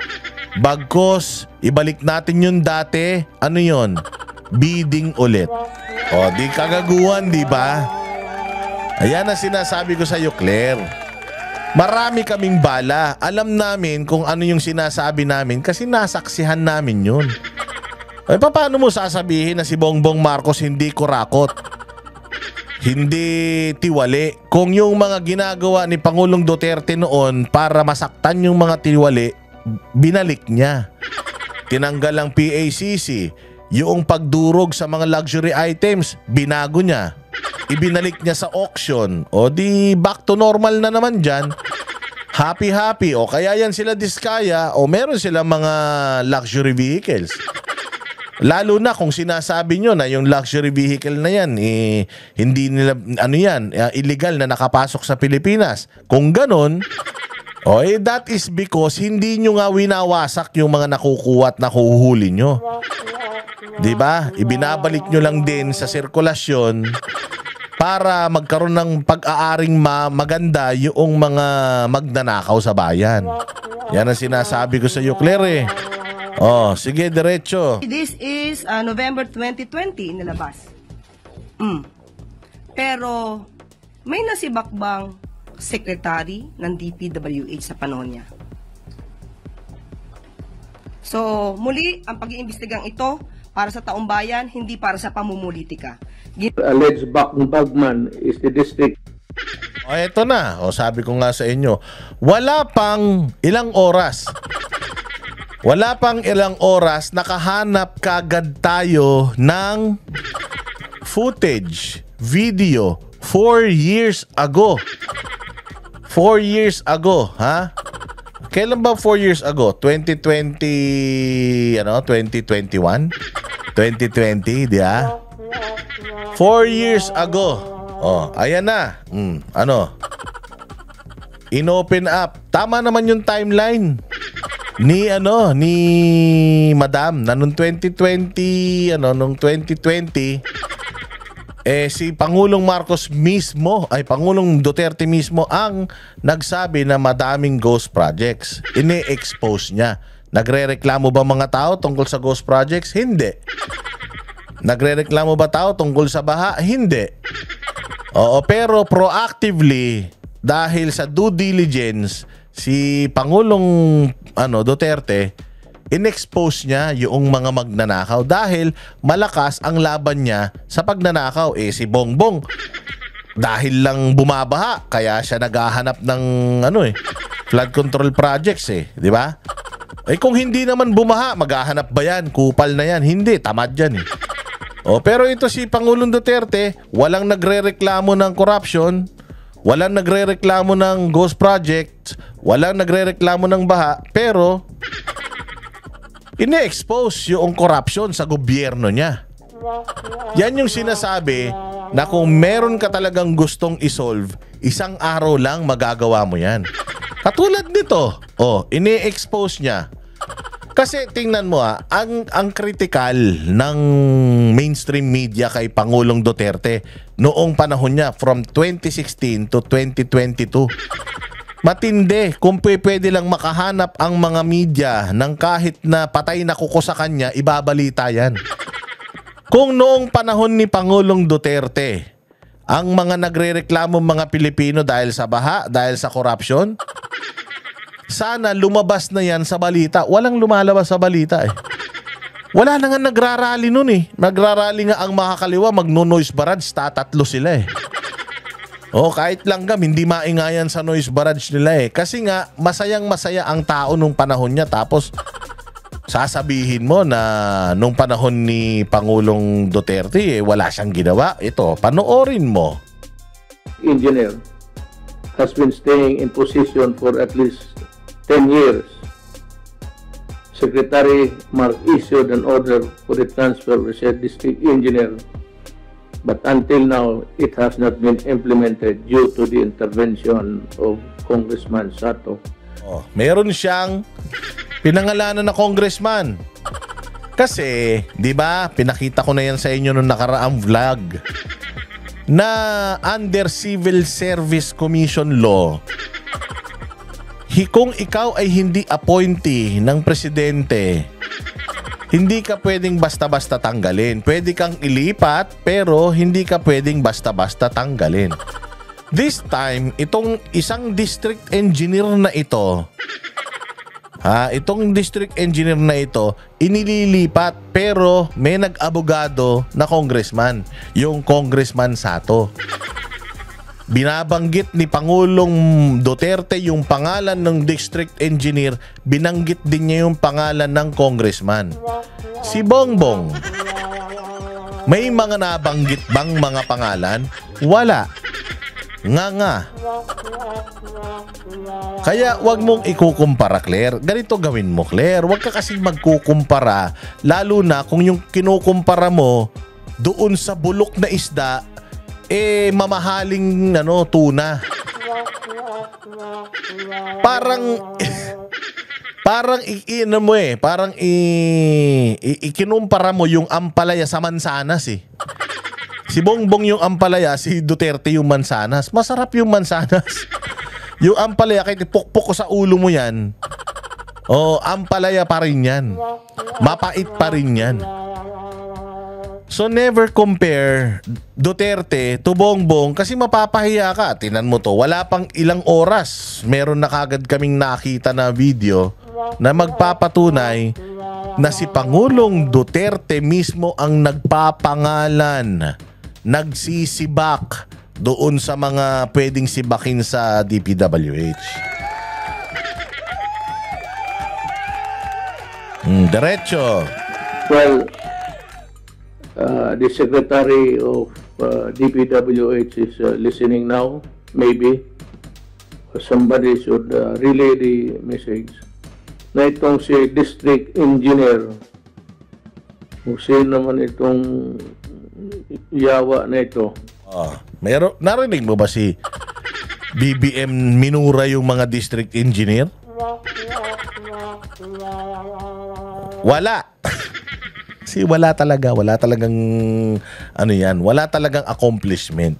Bagkos, ibalik natin yung dati, ano yun? Bidding ulit. O, di kagaguhan, di ba? Ayan ang sinasabi ko sa iyo, Claire. Marami kaming bala. Alam namin kung ano yung sinasabi namin kasi nasaksihan namin yun. Ay, paano mo sasabihin na si Bongbong Marcos hindi kurakot? Hindi tiwali? Kung yung mga ginagawa ni Pangulong Duterte noon para masaktan yung mga tiwali, binalik niya. Tinanggal ang PACC. Yung pagdurog sa mga luxury items, binago niya. Ibinalik niya sa auction. O di back to normal na naman dyan. Happy-happy. O kaya yan sila diskaya o meron sila mga luxury vehicles. Lalo na kung sinasabi nyo na yung luxury vehicle na yan, hindi nila, illegal na nakapasok sa Pilipinas. Kung ganon, that is because hindi nyo nga winawasak yung mga nakukuha at nakuhuli nyo. Diba? Ibinabalik nyo lang din sa sirkulasyon para magkaroon ng pag-aaring maganda yung mga magnanakaw sa bayan. Yan ang sinasabi ko sa iyo, Claire. Oh, sige, diretso. This is November 2020 nilabas. Pero may nasibakbang secretary ng DPWH sa panahon niya. So, muli, ang pag-iimbestigang ito para sa taong bayan, hindi para sa pamumulitika. Alleged bagman is the district. O, eto na. O, sabi ko nga sa inyo, wala pang ilang oras. Nakahanap kagad tayo ng footage, video, 4 years ago. 4 years ago, ha? Kailan ba 4 years ago? 2020, 2021? 2020, di ba? 4 years ago. Oh, ayan na. Inopen up. Tama naman yung timeline ni Madam na noong 2020, si Pangulong Marcos mismo, Pangulong Duterte mismo ang nagsabi na madaming ghost projects. Ine-expose niya. Nagrereklamo ba mga tao tungkol sa ghost projects? Hindi. Nagrereklamo ba tao tungkol sa baha? Hindi. Oo, pero proactively, dahil sa due diligence, si Pangulong Duterte, in-expose niya yung mga magnanakaw dahil malakas ang laban niya sa pagnanakaw. Si Bongbong, dahil lang bumabaha, kaya siya naghahanap ng flood control projects, di ba? Eh kung hindi naman bumaha, maghahanap ba yan? Kupal na yan. Hindi, tamad yan eh. Pero ito si Pangulong Duterte, walang nagrereklamo ng corruption, walang nagrereklamo ng ghost project, walang nagrereklamo ng baha, pero ine-expose yung corruption sa gobyerno niya. Yan yung sinasabi na kung meron ka talagang gustong isolve, isang araw lang magagawa mo yan. Katulad nito, ini-expose niya. Kasi tingnan mo ang critical ng mainstream media kay Pangulong Duterte noong panahon niya from 2016 to 2022. Matindi kung pwede lang makahanap ang mga media ng kahit na patay na kuko sa kanya, ibabalita yan. Kung noong panahon ni Pangulong Duterte, ang mga nagrereklamo mga Pilipino dahil sa baha, dahil sa corruption, sana lumabas na yan sa balita. Walang lumalabas sa balita eh. Wala na nga nagrarally nun eh. Nagrarally nga ang makakaliwa, magno-noise barrage, tatatlo sila eh. Kahit langgam, hindi maingayan sa noise barrage nila eh. Kasi nga, masayang-masaya ang tao nung panahon niya. Tapos, sasabihin mo na nung panahon ni Pangulong Duterte, wala siyang ginawa. Ito, panoorin mo. Engineer has been staying in position for at least 10 years. Secretary Mark issued an order for the transfer of said district engineer, but until now, it has not been implemented due to the intervention of Congressman Sato. Meron siyang pinangalanan na congressman. Kasi, di ba, pinakita ko na yan sa inyo nung nakaraang vlog na under Civil Service Commission Law, kung ikaw ay hindi appointee ng presidente, hindi ka pwedeng basta-basta tanggalin. Pwede kang ilipat, pero hindi ka pwedeng basta-basta tanggalin. This time, itong isang district engineer na ito, itong district engineer na ito, inililipat, pero may nag-abogado na congressman, yung Congressman Sato. Binabanggit ni Pangulong Duterte yung pangalan ng district engineer, binanggit din niya yung pangalan ng congressman. Si Bongbong, may mga nabanggit bang mga pangalan? Wala. Nga. Kaya wag mong ikukumpara, Claire. Ganito gawin mo, Claire. Wag ka kasing magkukumpara, lalo na kung yung kinukumpara mo doon sa bulok na isda, mamahaling tuna. Parang ikinumpara mo yung ampalaya sa mansanas eh. Si Bongbong yung ampalaya, si Duterte yung mansanas. Masarap yung mansanas. Yung ampalaya, kahit ipukpok ko sa ulo mo yan, ampalaya pa rin yan. Mapait pa rin yan. So never compare Duterte to Bongbong kasi mapapahiya ka. Tingnan mo to, wala pang ilang oras, meron na kagad kaming nakita na video na magpapatunay na si Pangulong Duterte mismo ang nagpapangalan, nagsisibak doon sa mga pwedeng sibakin sa DPWH. Diretso. Well, the Secretary of DPWH is listening now. Maybe somebody should relay the message na itong si District Engineer, kung sino naman itong yawa na ito. Narinig mo ba si BBM minura yung mga District Engineer? Wala. Kasi wala talagang wala talagang accomplishment.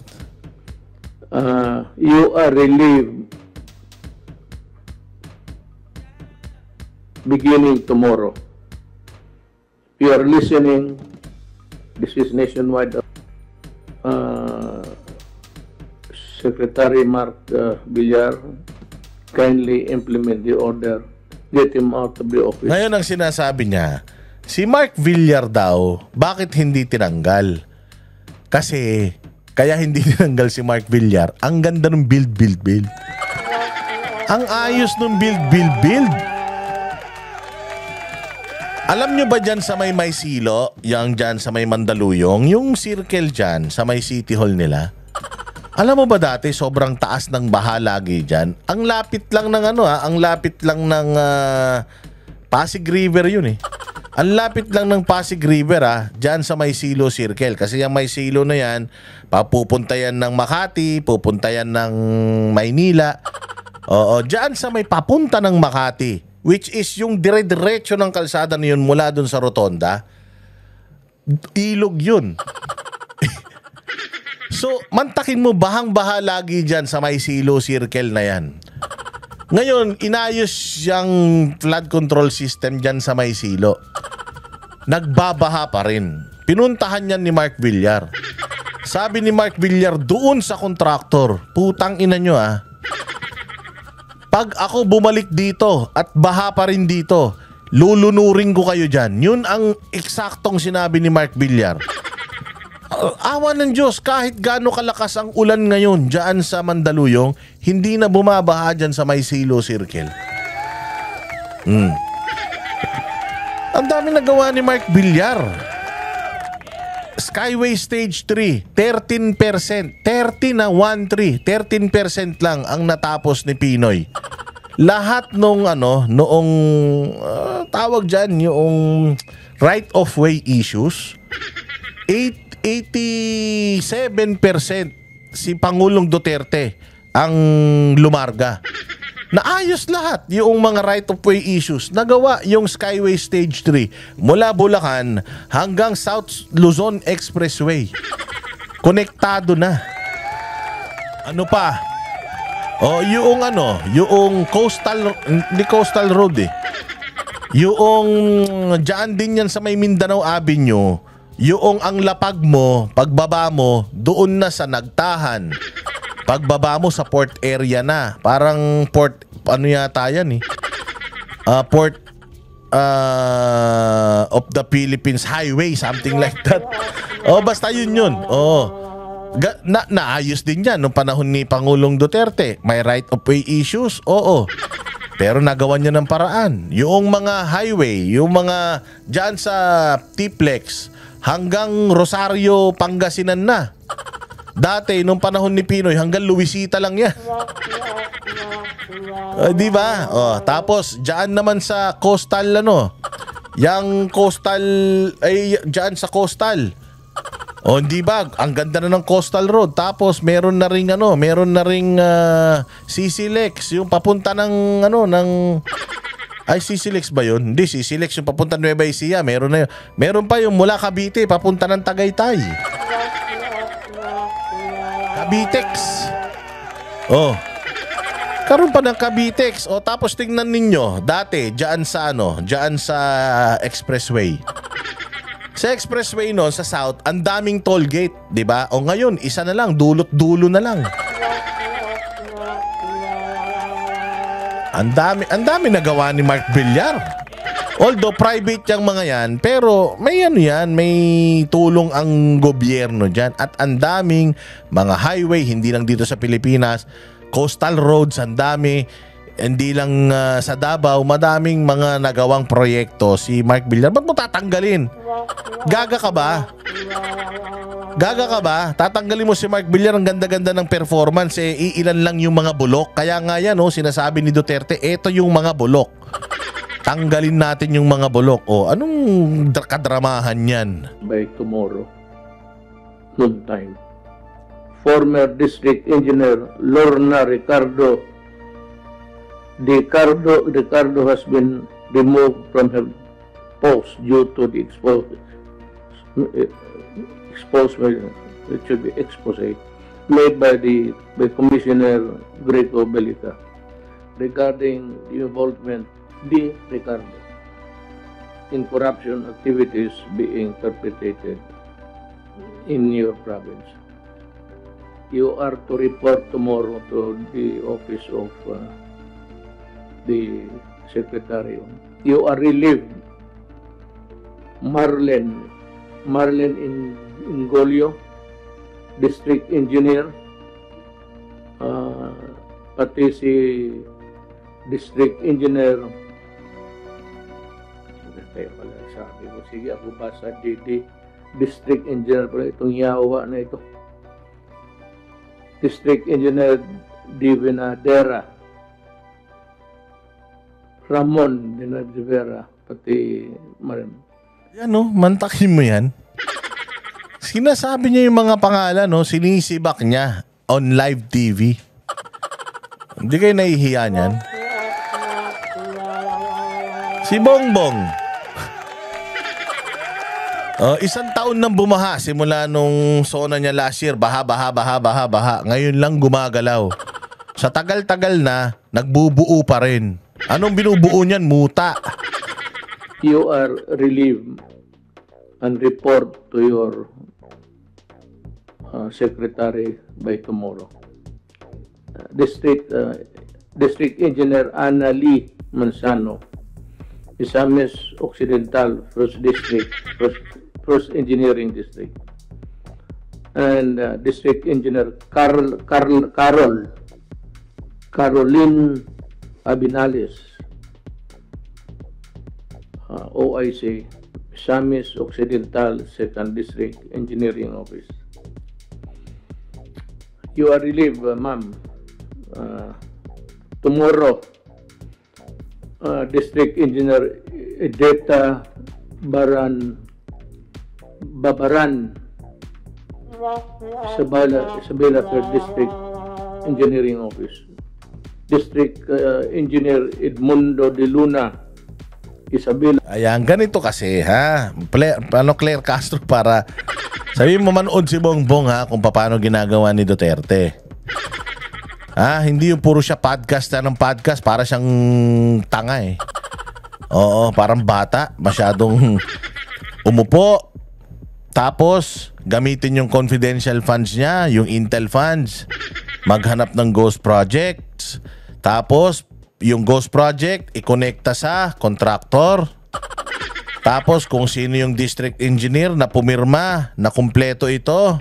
You are relieved beginning tomorrow. If you are listening, this is nationwide. Secretary Mark Villar, kindly implement the order. Get him out of the office. Ngayon ang sinasabi niya, si Mark Villar daw, bakit hindi tinanggal? Kasi, kaya hindi tinanggal si Mark Villar, ang ganda ng build. Ang ayos ng build. Alam nyo ba dyan sa may Maysilo, yung dyan sa may Mandaluyong, yung circle dyan sa may City Hall nila? Alam mo ba dati sobrang taas ng baha lagi dyan? Ang lapit lang ng ang lapit lang ng Pasig River yun eh. Ang lapit lang ng Pasig River dyan sa Maysilo Circle. Kasi yung Maysilo na yan, papupunta yan ng Makati, pupunta yan ng Maynila. Oo, dyan sa may papunta ng Makati, which is yung dire-diretso ng kalsada na yun mula dun sa Rotonda, ilog yun. So, mantakin mo, bahang-baha lagi dyan sa Maysilo Circle na yan. Ngayon, inayos yung flood control system dyan sa Maysilo. Nagbabaha pa rin. Pinuntahan yan ni Mark Villar. Sabi ni Mark Villar doon sa kontraktor, putang ina nyo pag ako bumalik dito at baha pa rin dito, lulunurin ko kayo dyan. Yun ang eksaktong sinabi ni Mark Villar. Awa ng Diyos, kahit gaano kalakas ang ulan ngayon dyan sa Mandaluyong, hindi na bumabaha dyan sa Maysilo Circle. Ang dami nagawa ni Mark Villar. Skyway Stage 3, 13%. 13 lang ang natapos ni Pinoy. Lahat nung noong tawag dyan, yung right of way issues, 87% si Pangulong Duterte ang lumarga. Naayos lahat yung mga right of way issues. Nagawa yung Skyway Stage 3 mula Bulacan hanggang South Luzon Expressway. Konektado na. Ano pa? Yung coastal, hindi coastal road Yung dyan din yan sa may Mindanao Avenue. Yung ang lapag mo, pagbaba mo, doon na sa Nagtahan. Pagbaba mo sa port area na. Parang port, yata yan Port of the Philippines Highway, something like that. Basta yun. Naayos din yan nung panahon ni Pangulong Duterte. May right of way issues, pero nagawa niya ng paraan. Yung mga highway, yung mga dyan sa Tiplex, hanggang Rosario, Pangasinan na. Dati, nung panahon ni Pinoy, hanggang Luisita lang yan. Di ba? Tapos, dyan naman sa coastal, yung coastal, dyan sa coastal. Di ba? Ang ganda na ng coastal road. Tapos, meron na ring CCLEX, yung papunta ng, ay, CCLEX ba yun? Hindi, CCLEX yung papunta Nueva Ecija. Meron na yun. Meron pa yung mula Cavite, papunta ng Tagaytay. Cavitex. Karoon pa ng Cavitex. Tapos tingnan ninyo, dati, dyan sa expressway. Sa expressway sa south, ang daming toll gate, di ba? Ngayon, isa na lang, dulot-dulo na lang. Ang dami nagawa ni Mark Villar. Although private yung mga yan, pero may may tulong ang gobyerno dyan. At ang daming mga highway, hindi lang dito sa Pilipinas, coastal roads, ang dami. Hindi lang sa Davao, madaming mga nagawang proyekto si Mark Villar. Ba't mo tatanggalin? Gaga ka ba? Tatanggalin mo si Mark Villar, ang ganda-ganda ng performance, iilan lang yung mga bulok. Kaya nga yan, sinasabi ni Duterte, eto yung mga bulok. Tanggalin natin yung mga bulok. Anong kadramahan yan? By tomorrow, noon time, former District Engineer Lorna Ricardo has been removed from her post due to the expose made by Commissioner Greco Bellica regarding the involvement de Ricardo in corruption activities being perpetrated in your province. You are to report tomorrow to the office of the Secretary. You are relieved. Marlen Ingolio, District Engineer, pati si District Engineer Kaya pala sabi ko, sige ako ba sa DD, District Engineer pala itong yawa na ito. District Engineer Divinadera, Ramon Dinadivera, pati Yan no, mantakin mo yan. Sinasabi niya yung mga pangalan, no? Sinisibak niya on live TV. Hindi kayo nahihiya niyan? Si Bongbong. Isang taon nang bumaha simula nung sona niya last year. Baha. Ngayon lang gumagalaw. Sa tagal-tagal na, nagbubuo pa rin. Anong binubuo niyan? Muta. you are relieved and report to your secretary by tomorrow. District Engineer Ana Lee Manzano, Misamis Occidental, First District, First Engineering District, and District Engineer Caroline Abinales, OIC, Misamis Occidental, Second District Engineering Office. You are relieved, ma'am. Tomorrow, District Engineer Edeta Babaran, Isabela Third District Engineering Office. District Engineer Edmundo de Luna, Isabela. Ayan, ganito kasi ha. Claire Castro, para sabihin mo manood si Bongbong ha kung paano ginagawa ni Duterte. Hindi yung puro siya podcast ng podcast, para siyang tanga eh. Oo, parang bata, masyadong umupo. Tapos gamitin yung confidential funds niya, yung Intel funds, maghanap ng ghost projects. Tapos yung ghost project ikonekta sa contractor. Tapos kung sino yung district engineer na pumirma na kumpleto ito,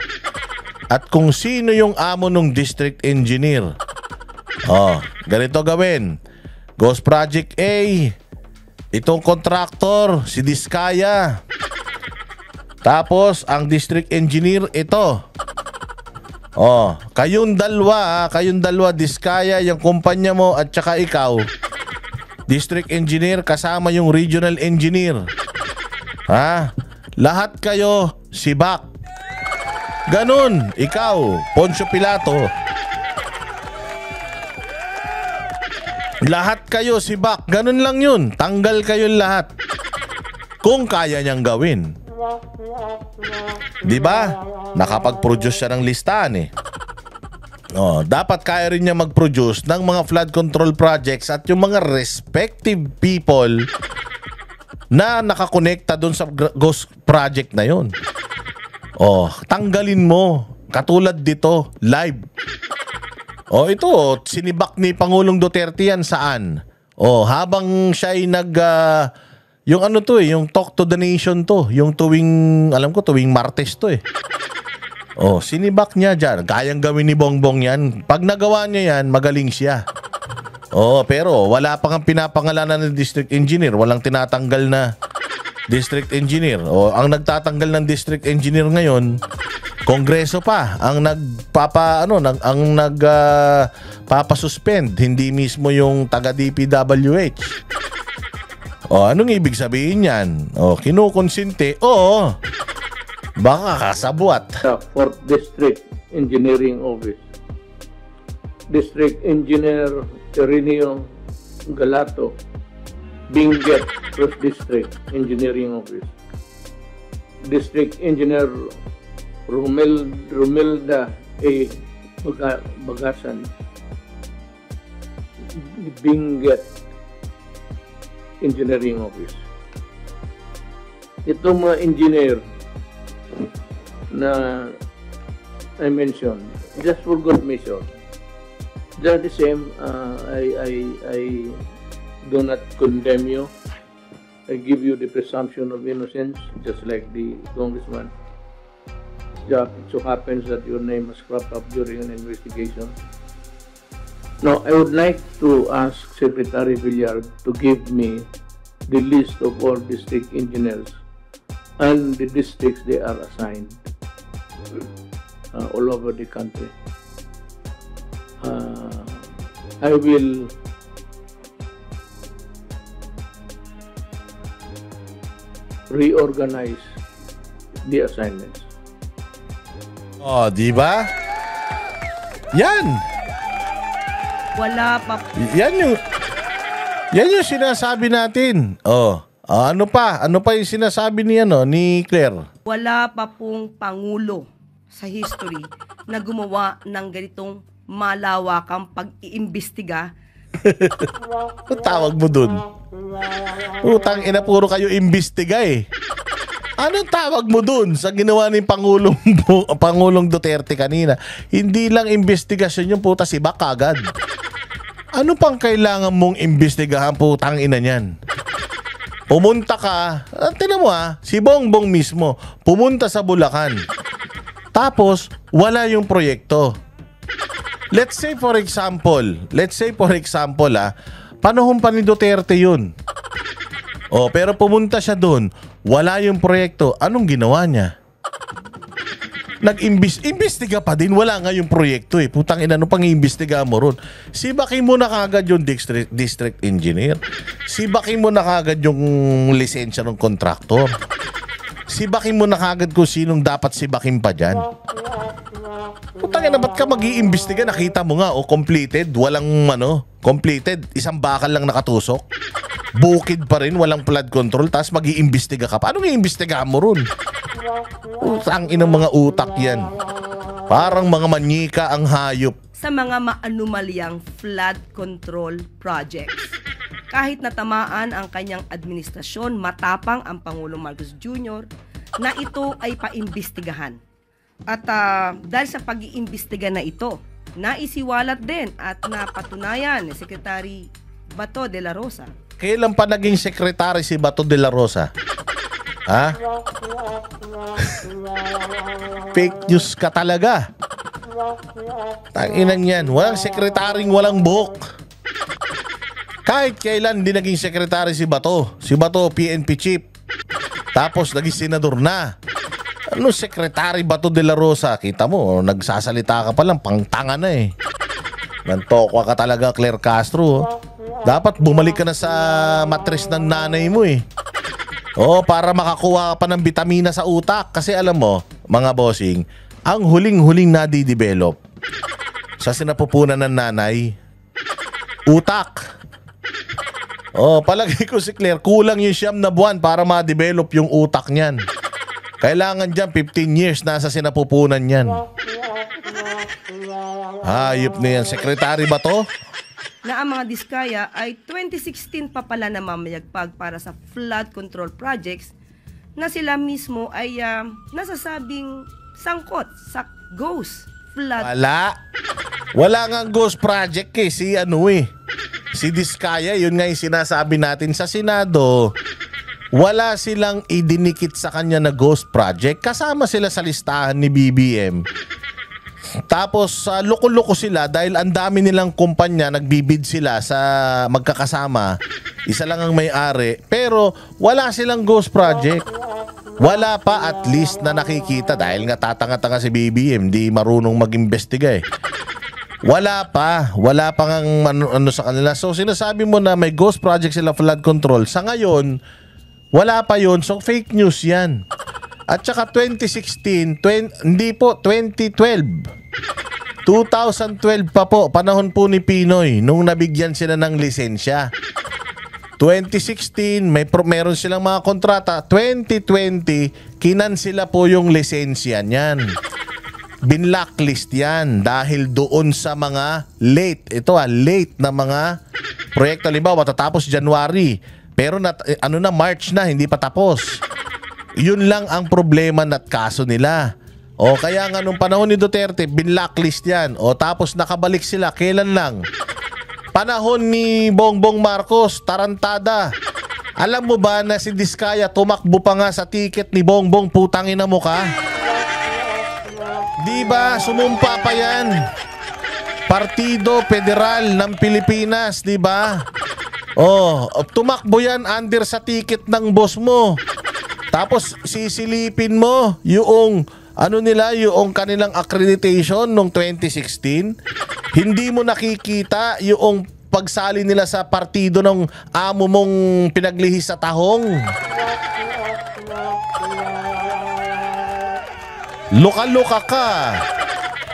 at kung sino yung amo ng district engineer. Ganito gawin. Ghost Project A, itong contractor si Diskaya. Tapos ang district engineer ito. Kayong dalawa Diskaya, yung kumpanya mo, at saka ikaw, district engineer, kasama yung regional engineer. Lahat kayo sibak. Ganun, ikaw, Poncio Pilato. Lahat kayo sibak. Ganun lang yun. Tanggal kayo lahat. Kung kaya niyang gawin. Diba? Nakapag-produce siya ng listahan eh. Dapat kaya rin niya mag-produce ng mga flood control projects at yung mga respective people na nakakonekta dun sa ghost project na yun. Tanggalin mo. Katulad dito, live. Ito, sinibak ni Pangulong Duterte yan saan? Habang siya ay yung ano to eh, yung Talk to the Nation to. Yung tuwing Martes to eh. Sinibak niya dyan. Kayang gawin ni Bongbong yan. Pag nagawa niya yan, magaling siya. Pero wala pang pinapangalanan ng district engineer. Walang tinatanggal na district engineer. Ang nagtatanggal ng district engineer ngayon, Kongreso pa ang nagpapasuspend, hindi mismo yung taga DPWH. Anong ibig sabihin yan? Kinukonsinte. Baka kasabwat. 4th District Engineering Office. District Engineer Ireneo Galato, Benguet, 1st District Engineering Office. District Engineer Romelda A. Bagasan, Benguet Engineering Office. Itong mga engineer na I mentioned, just for good measure, they're the same. I do not condemn you. I give you the presumption of innocence, just like the congressman. It so happens that your name was cropped up during an investigation. Now, I would like to ask Secretary Villar to give me the list of all district engineers and the districts they are assigned all over the country. I will reorganize the assignments. Oh, di ba? Yan. Wala pa Yan yung sinasabi natin. Oh, ano pa? Ano pa yung sinasabi ni Claire? Wala pa pong pangulo sa history na gumawa ng ganitong malawakang pag-iimbestiga. Ang tawag mo dun? Utang ina, puro kayo imbestiga eh. Anong tawag mo dun sa ginawa ni Pangulong Duterte kanina? Hindi lang investigasyon yung puta, sibak agad. Ano pang kailangan mong imbestigahan, putang ina niyan? Pumunta ka, tingnan mo si Bongbong mismo, pumunta sa Bulacan. Tapos, wala yung proyekto. Let's say for example, panahon pa ni Duterte yun. Pero pumunta siya doon, wala yung proyekto. Anong ginawa niya? Nag-imbestiga pa din, wala nga yung proyekto eh. Putang ina, ano pang iimbestiga mo ron? Sibakin mo na kagad yung district engineer. Sibakin mo na kagad yung lisensya ng kontraktor. Sibakin mo na kagad kung sinong dapat sibakin pa dyan. Putang ina, ba't ka mag-iimbestiga? Nakita mo nga, completed, walang completed, isang bakal lang nakatusok. Bukid pa rin, walang flood control, tapos mag-iimbestiga ka pa. Anong iimbestigahan mo ron? Ang inang mga utak yan. Parang mga manyika ang hayop. Sa mga maanumalyang flood control projects. Kahit natamaan ang kanyang administrasyon, matapang ang Pangulong Marcos Jr. na ito ay paimbestigahan. At dahil sa pag-iimbestiga na ito, naisiwalat din at napatunayan ni Secretary Bato de la Rosa. Kailan pa naging sekretary si Bato de la Rosa? Ha? Fake news ka talaga. Tanginan yan. Walang sekretaring walang buhok. Kahit kailan hindi naging sekretary si Bato. Si Bato, PNP chief. Tapos naging senador na. Ano sekretary Bato de la Rosa? Kita mo, nagsasalita ka pa lang, pangtanga na eh. Nantokwa ka talaga, Claire Castro. Dapat bumalik ka na sa matris ng nanay mo eh. Para makakuha ka pa ng bitamina sa utak. Kasi alam mo, mga bossing, ang huling-huling nadidevelop sa sinapupunan ng nanay, utak. Palagay ko si Claire, kulang yung 9 na buwan para ma-develop yung utak niyan. Kailangan dyan 15 years nasa sinapupunan niyan. Hayop na yan. Sekretary ba to? Na ang mga diskaya ay 2016 pa pala na mamayagpag para sa flood control projects na sila mismo ay nasasabing sangkot sa ghost flood. Wala nga ghost project eh. Si Diskaya, yun nga yung sinasabi natin sa Senado. Wala silang idinikit sa kanya na ghost project. Kasama sila sa listahan ni BBM. Tapos loko-loko sila dahil ang dami nilang kumpanya, nagbibid sila sa magkakasama. Isa lang ang may-ari. Pero wala silang ghost project. Wala pa at least na nakikita dahil nga tatanga-tanga si BBM, di marunong mag-imbestiga eh. Wala pa ngang ano sa kanila. So sinasabi mo na may ghost project sila flood control. Sa ngayon, wala pa yun. So fake news yan. At saka 2016, 2012. 2012 pa po, panahon po ni Pinoy nung nabigyan sila ng lisensya. 2016, meron silang mga kontrata. 2020, kinansela po yung lisensya niyan. Binlacklist yan dahil doon sa mga late na mga proyekto. Halimbawa, matatapos January. Pero March na, hindi pa tapos. Yun lang ang problema at kaso nila. Kaya nga nung panahon ni Duterte, binlacklist yan. Tapos nakabalik sila, kailan lang? Panahon ni Bongbong Marcos, tarantada. Alam mo ba na si Diskaya tumakbo pa nga sa ticket ni Bongbong, putangin na mo ka? Diba? Sumumpa pa yan. Partido Federal ng Pilipinas, diba? Oh, tumakbo yan under sa ticket ng boss mo. Tapos sisilipin mo yung ano nila, yung kanilang accreditation noong 2016. Hindi mo nakikita yung pagsali nila sa partido ng amo mong pinaglihis sa tahong. Luka-luka ka.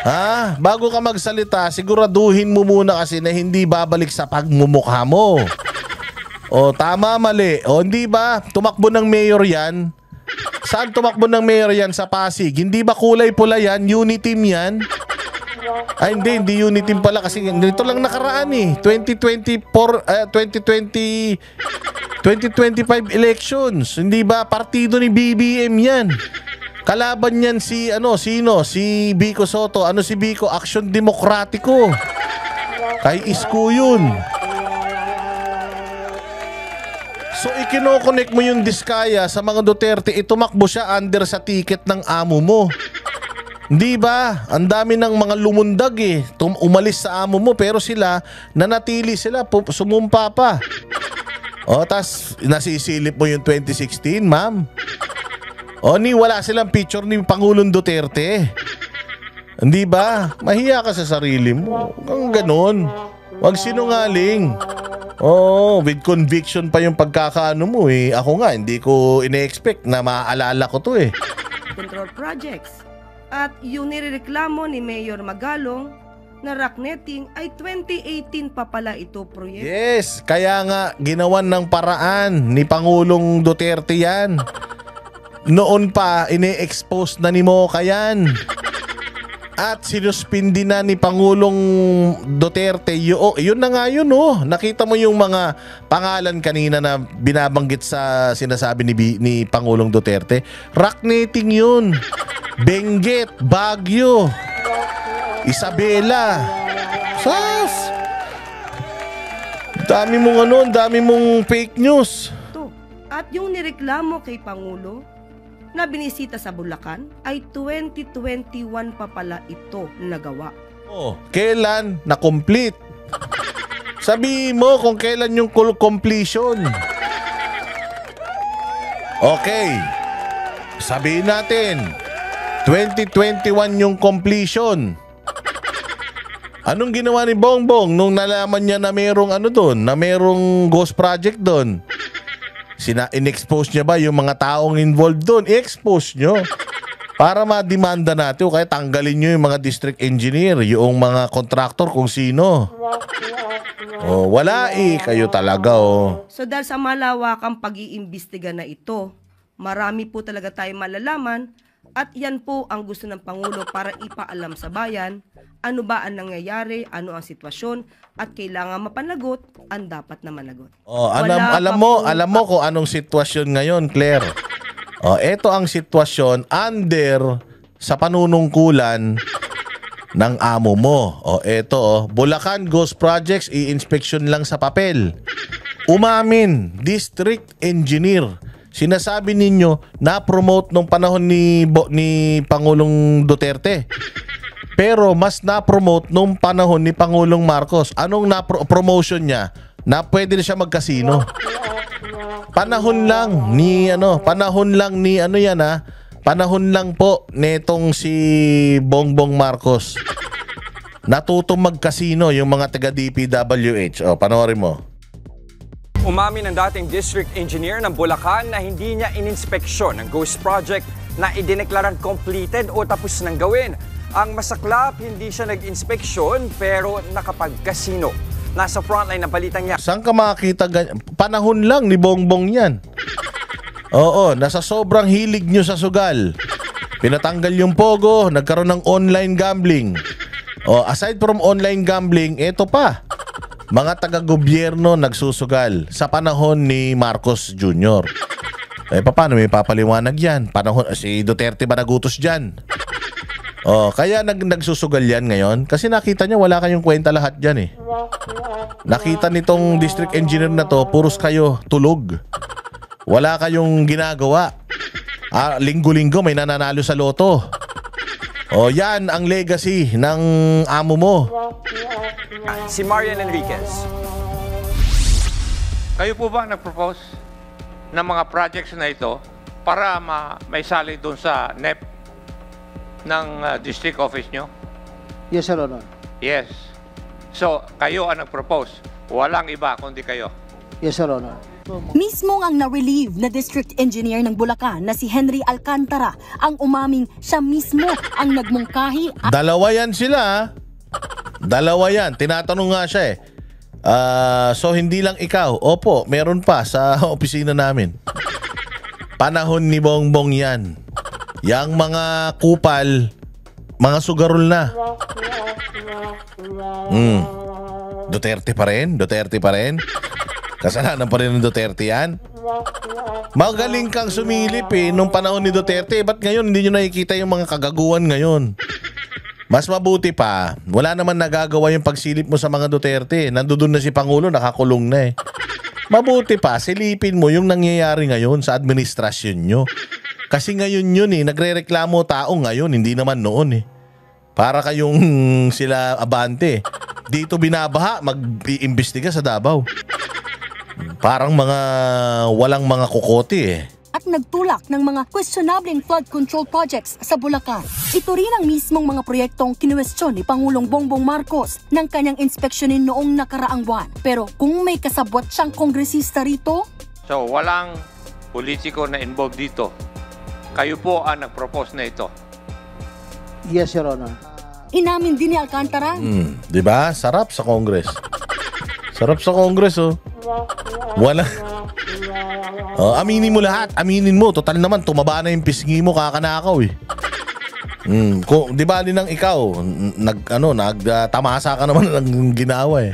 Ha? Bago ka magsalita, siguraduhin mo muna kasi na hindi babalik sa pagmumukha mo. O tama, mali. O hindi ba? Tumakbo ng mayor yan. Saan tumakbo ng mayor yan? Sa Pasig. Hindi ba kulay pula yan? Uniteam yan? Ay hindi Uniteam pala kasi dito lang nakaraan eh. 2025 elections. Hindi ba partido ni BBM yan? Kalaban niyan si si Vico Soto. Ano si Vico? Aksyon Demokratiko. Kay Isko yun. So ikinokonek mo yung diskaya sa mga Duterte, itumakbo siya under sa ticket ng amo mo. Hindi ba? Ang dami ng mga lumundag eh. Umalis sa amo mo pero sila, nanatili sila, sumumpa pa. O tas nasisilip mo yung 2016, ma'am. O wala silang picture ni Pangulong Duterte. Hindi ba? Mahiya ka sa sarili mo. Ang ganon. Huwag sinungaling. Oh, with conviction pa yung pagkakaano mo eh. Ako nga, hindi ko ine-expect na maaalala ko to eh. Control projects. At yung nirereklamo ni Mayor Magalong na rocknetting ay 2018 pa pala ito proyekto. Yes, kaya nga ginawan ng paraan ni Pangulong Duterte yan. Noon pa, ine-expose na ni Moca yan. At sinuspindi na ni Pangulong Duterte. Yun na nga yun, oh. Nakita mo yung mga pangalan kanina na binabanggit sa sinasabi ni Pangulong Duterte. Rocknetting yun. Benguet, Baguio, Isabela. Sas! Dami mong fake news. At yung nireklamo kay Pangulo na binisita sa Bulacan ay 2021 pa pala ito nagawa. Oh, kailan na-complete? Sabihin mo kung kailan yung completion. Okay. Sabihin natin 2021 yung completion. Anong ginawa ni Bongbong nung nalaman niya na merong na merong ghost project doon? In-expose niya ba yung mga taong involved doon? I-expose nyo. Para ma-demanda natin o kaya tanggalin nyo yung mga district engineer, yung mga contractor kung sino. Oh, wala kayo talaga oh. So dahil sa malawakang pag-iimbestiga na ito, marami po talaga tayong malalaman at yan po ang gusto ng Pangulo para ipaalam sa bayan ano ba ang nangyayari, ano ang sitwasyon at kailangan mapanagot ang dapat na managot. Oh, alam mo kung anong sitwasyon ngayon, Claire. Oh, ito ang sitwasyon under sa panunungkulan ng amo mo. Oh, ito Bulacan Ghost Projects i-inspection lang sa papel. Umamin, district engineer. Sinasabi ninyo na-promote nung panahon ni Pangulong Duterte. Pero mas na-promote nung panahon ni Pangulong Marcos. Anong promotion niya? Na pwede na siya magkasino. Panahon lang ni panahon lang po netong si Bongbong Marcos. Natutong magkasino yung mga taga DPWH. O, panoorin mo. Umamin ng dating district engineer ng Bulacan na hindi niya ininspeksyon ang ghost project na idineklarang completed o tapos nang gawin. Ang masaklap, hindi siya nag-inspeksyon pero nakapag-casino. Nasa frontline ng balitang niya. Saan ka makakita ganyan? Panahon lang ni Bongbong yan. Oo, nasa sobrang hilig nyo sa sugal. Pinatanggal yung pogo, nagkaroon ng online gambling. O, aside from online gambling, eto pa. Mga taga-gobyerno nagsusugal sa panahon ni Marcos Jr. Paano may papaliwanag yan? Panahon, si Duterte ba nagutos dyan? Oh, kaya nagsusugal yan ngayon kasi nakita niya wala kayong kwenta lahat dyan eh. Nakita nitong district engineer na to, puros kayo tulog. Wala kayong ginagawa. Linggo-linggo may nananalo sa loto. Oh, yan ang legacy ng amo mo. Si Marian Enriquez. Kayo po ba nag-propose ng mga projects na ito para maisali doon sa NEP ng district office nyo? Yes, Your Honor. Yes. So, kayo ang nag-propose. Walang iba kundi kayo. Yes, Your Honor. Mismo ang na-relieve na district engineer ng Bulacan na si Henry Alcantara ang umaming siya mismo ang nagmungkahi. Dalawa yan sila. Dalawa yan. Tinatanong nga siya eh. So hindi lang ikaw. Opo, meron pa sa opisina namin. Panahon ni Bongbong yan. Yang mga kupal, mga sugarol na. Duterte pa rin? Duterte pa rin? Kasalanan pa rin ng Duterte yan? Magaling kang sumilip eh nung panahon ni Duterte. Ba't ngayon hindi nyo nakikita yung mga kagaguhan ngayon? Mas mabuti pa, wala naman nagagawa yung pagsilip mo sa mga Duterte. Nandun na si Pangulo, nakakulong na eh. Mabuti pa, silipin mo yung nangyayari ngayon sa administrasyon nyo. Kasi ngayon yun eh, nagre-reklamo tao ngayon, hindi naman noon eh. Para kayong sila abante. Dito binabaha, mag-iimbestiga sa Davao. Parang mga walang mga kukote eh. At nagtulak ng mga questionableng flood control projects sa Bulacan. Ito rin ang mismong mga proyektong kinuwestiyon ni Pangulong Bongbong Marcos ng kanyang inspeksyonin noong nakaraang buwan. Pero kung may kasabwat siyang kongresista rito... So, walang politiko na involved dito. Kayo po ang nag-propose na ito. Yes, Your Honor. Inamin din ni Alcantara. Diba? Sarap sa Congress. Sarap sa Congress oh. Wala. Aminin mo lahat. Aminin mo. Total naman, tumaba na yung pisngi mo, kakanakaw eh. Kung, di ba din ang ikaw, nagtamasa ka naman ng ginawa eh.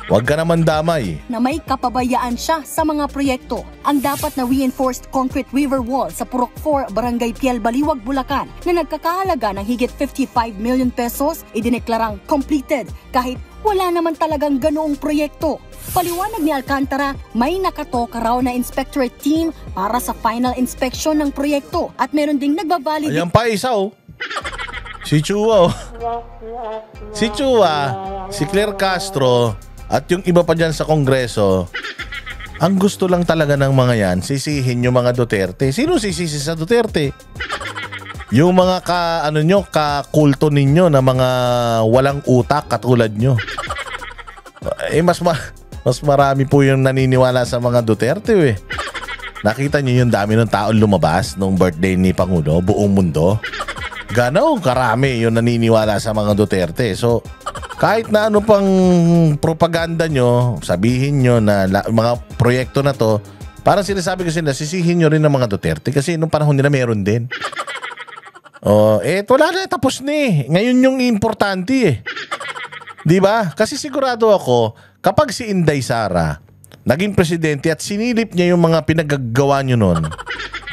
Huwag ka naman damay. Na may kapabayaan siya sa mga proyekto. Ang dapat na reinforced concrete river wall sa Purok 4, Barangay Piel, Baliwag, Bulacan na nagkakahalaga ng higit 55 million pesos, idineklarang completed kahit wala naman talagang ganoong proyekto. Paliwanag ni Alcantara, may nakatoka raw na inspectorate team para sa final inspection ng proyekto at meron ding nagbabalid. Ayan pa isa oh. Si Chua oh. Si Chua, si Claire Castro at yung iba pa dyan sa Kongreso. Ang gusto lang talaga ng mga yan, sisihin yung mga Duterte. Sino sisisi sa Duterte? Yung mga kakulto ninyo na mga walang utak katulad nyo. Mas marami po yung naniniwala sa mga Duterte eh. Nakita nyo yung dami ng taon lumabas nung birthday ni Pangulo, buong mundo. Gano'ng karami yung naniniwala sa mga Duterte. So, kahit na ano pang propaganda nyo, sabihin nyo na mga proyekto na to, parang sinasabi ko sila, sisihin nyo rin ng mga Duterte kasi nung panahon nila meron din. Wala na, tapos na eh. Ngayon yung importante eh. Diba? Kasi sigurado ako, kapag si Inday Sara naging presidente at sinilip niya yung mga pinagagawa nyo nun,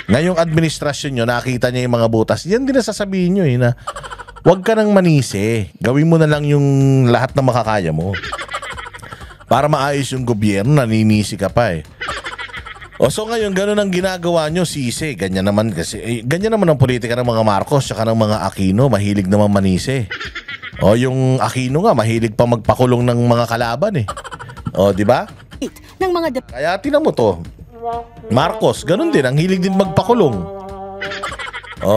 ngayong administrasyon nyo, nakita niya yung mga butas, yan din na sasabihin nyo eh na, huwag ka nang manisi. Gawin mo na lang yung lahat na makakaya mo. Para maayos yung gobyerno, naninisi ka pa eh. So ngayon, ganun ang ginagawa nyo, sisi. Ganyan naman kasi, ganyan naman ang politika ng mga Marcos tsaka ng mga Aquino, mahilig naman manisi. Yung Aquino nga, mahilig pa magpakulong ng mga kalaban eh. Di ba? Ng mga kaya tinan mo to. Marcos, ganun din, ang hilig din magpakulong.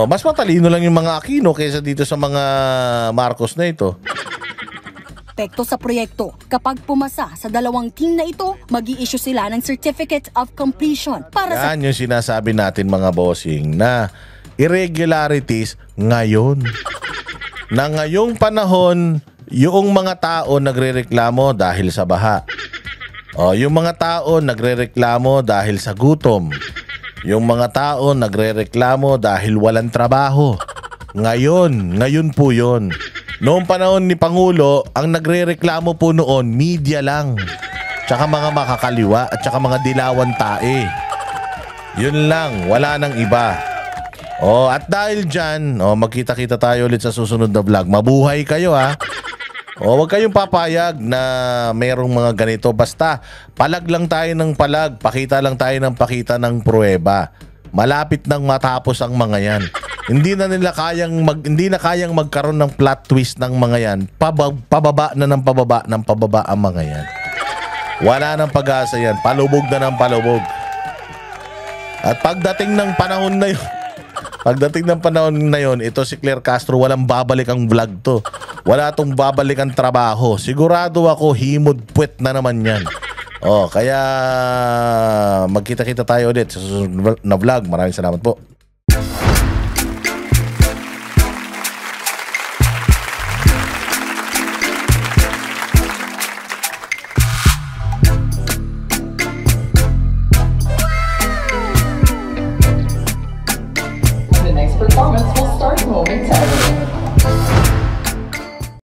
Mas matalino lang yung mga Aquino kaysa dito sa mga Marcos na ito. Epekto sa proyekto. Kapag pumasa sa dalawang team na ito, mag-i-issue sila ng Certificate of Completion para yan yung sinasabi natin mga bossing na irregularities ngayon. Na ngayong panahon, yung mga tao nagrereklamo dahil sa baha. Yung mga tao nagrereklamo dahil sa gutom. Yung mga tao nagrereklamo dahil walang trabaho. Ngayon po yun. Noong panahon ni Pangulo, ang nagrereklamo po noon, media lang. Tsaka mga makakaliwa at tsaka mga dilawan tae. Yun lang, wala nang iba. At dahil dyan, magkita-kita tayo ulit sa susunod na vlog. Mabuhay kayo ha. Huwag kayong papayag na merong mga ganito. Basta, palag lang tayo ng palag. Pakita lang tayo ng pakita ng pruweba. Malapit nang matapos ang mga yan. Hindi na kayang magkaroon ng plot twist ng mga yan. Pababa na ng pababa ang mga yan. Wala nang pag-asa yan. Palubog na ng palubog. At pagdating ng panahon na yon, ito si Claire Castro, walang babalik ang vlog to. Wala tong babalik ang trabaho. Sigurado ako, himod puwet na naman yan. Kaya magkita-kita tayo ulit sa susunod na vlog. Maraming salamat po. The next performance will start momentarily.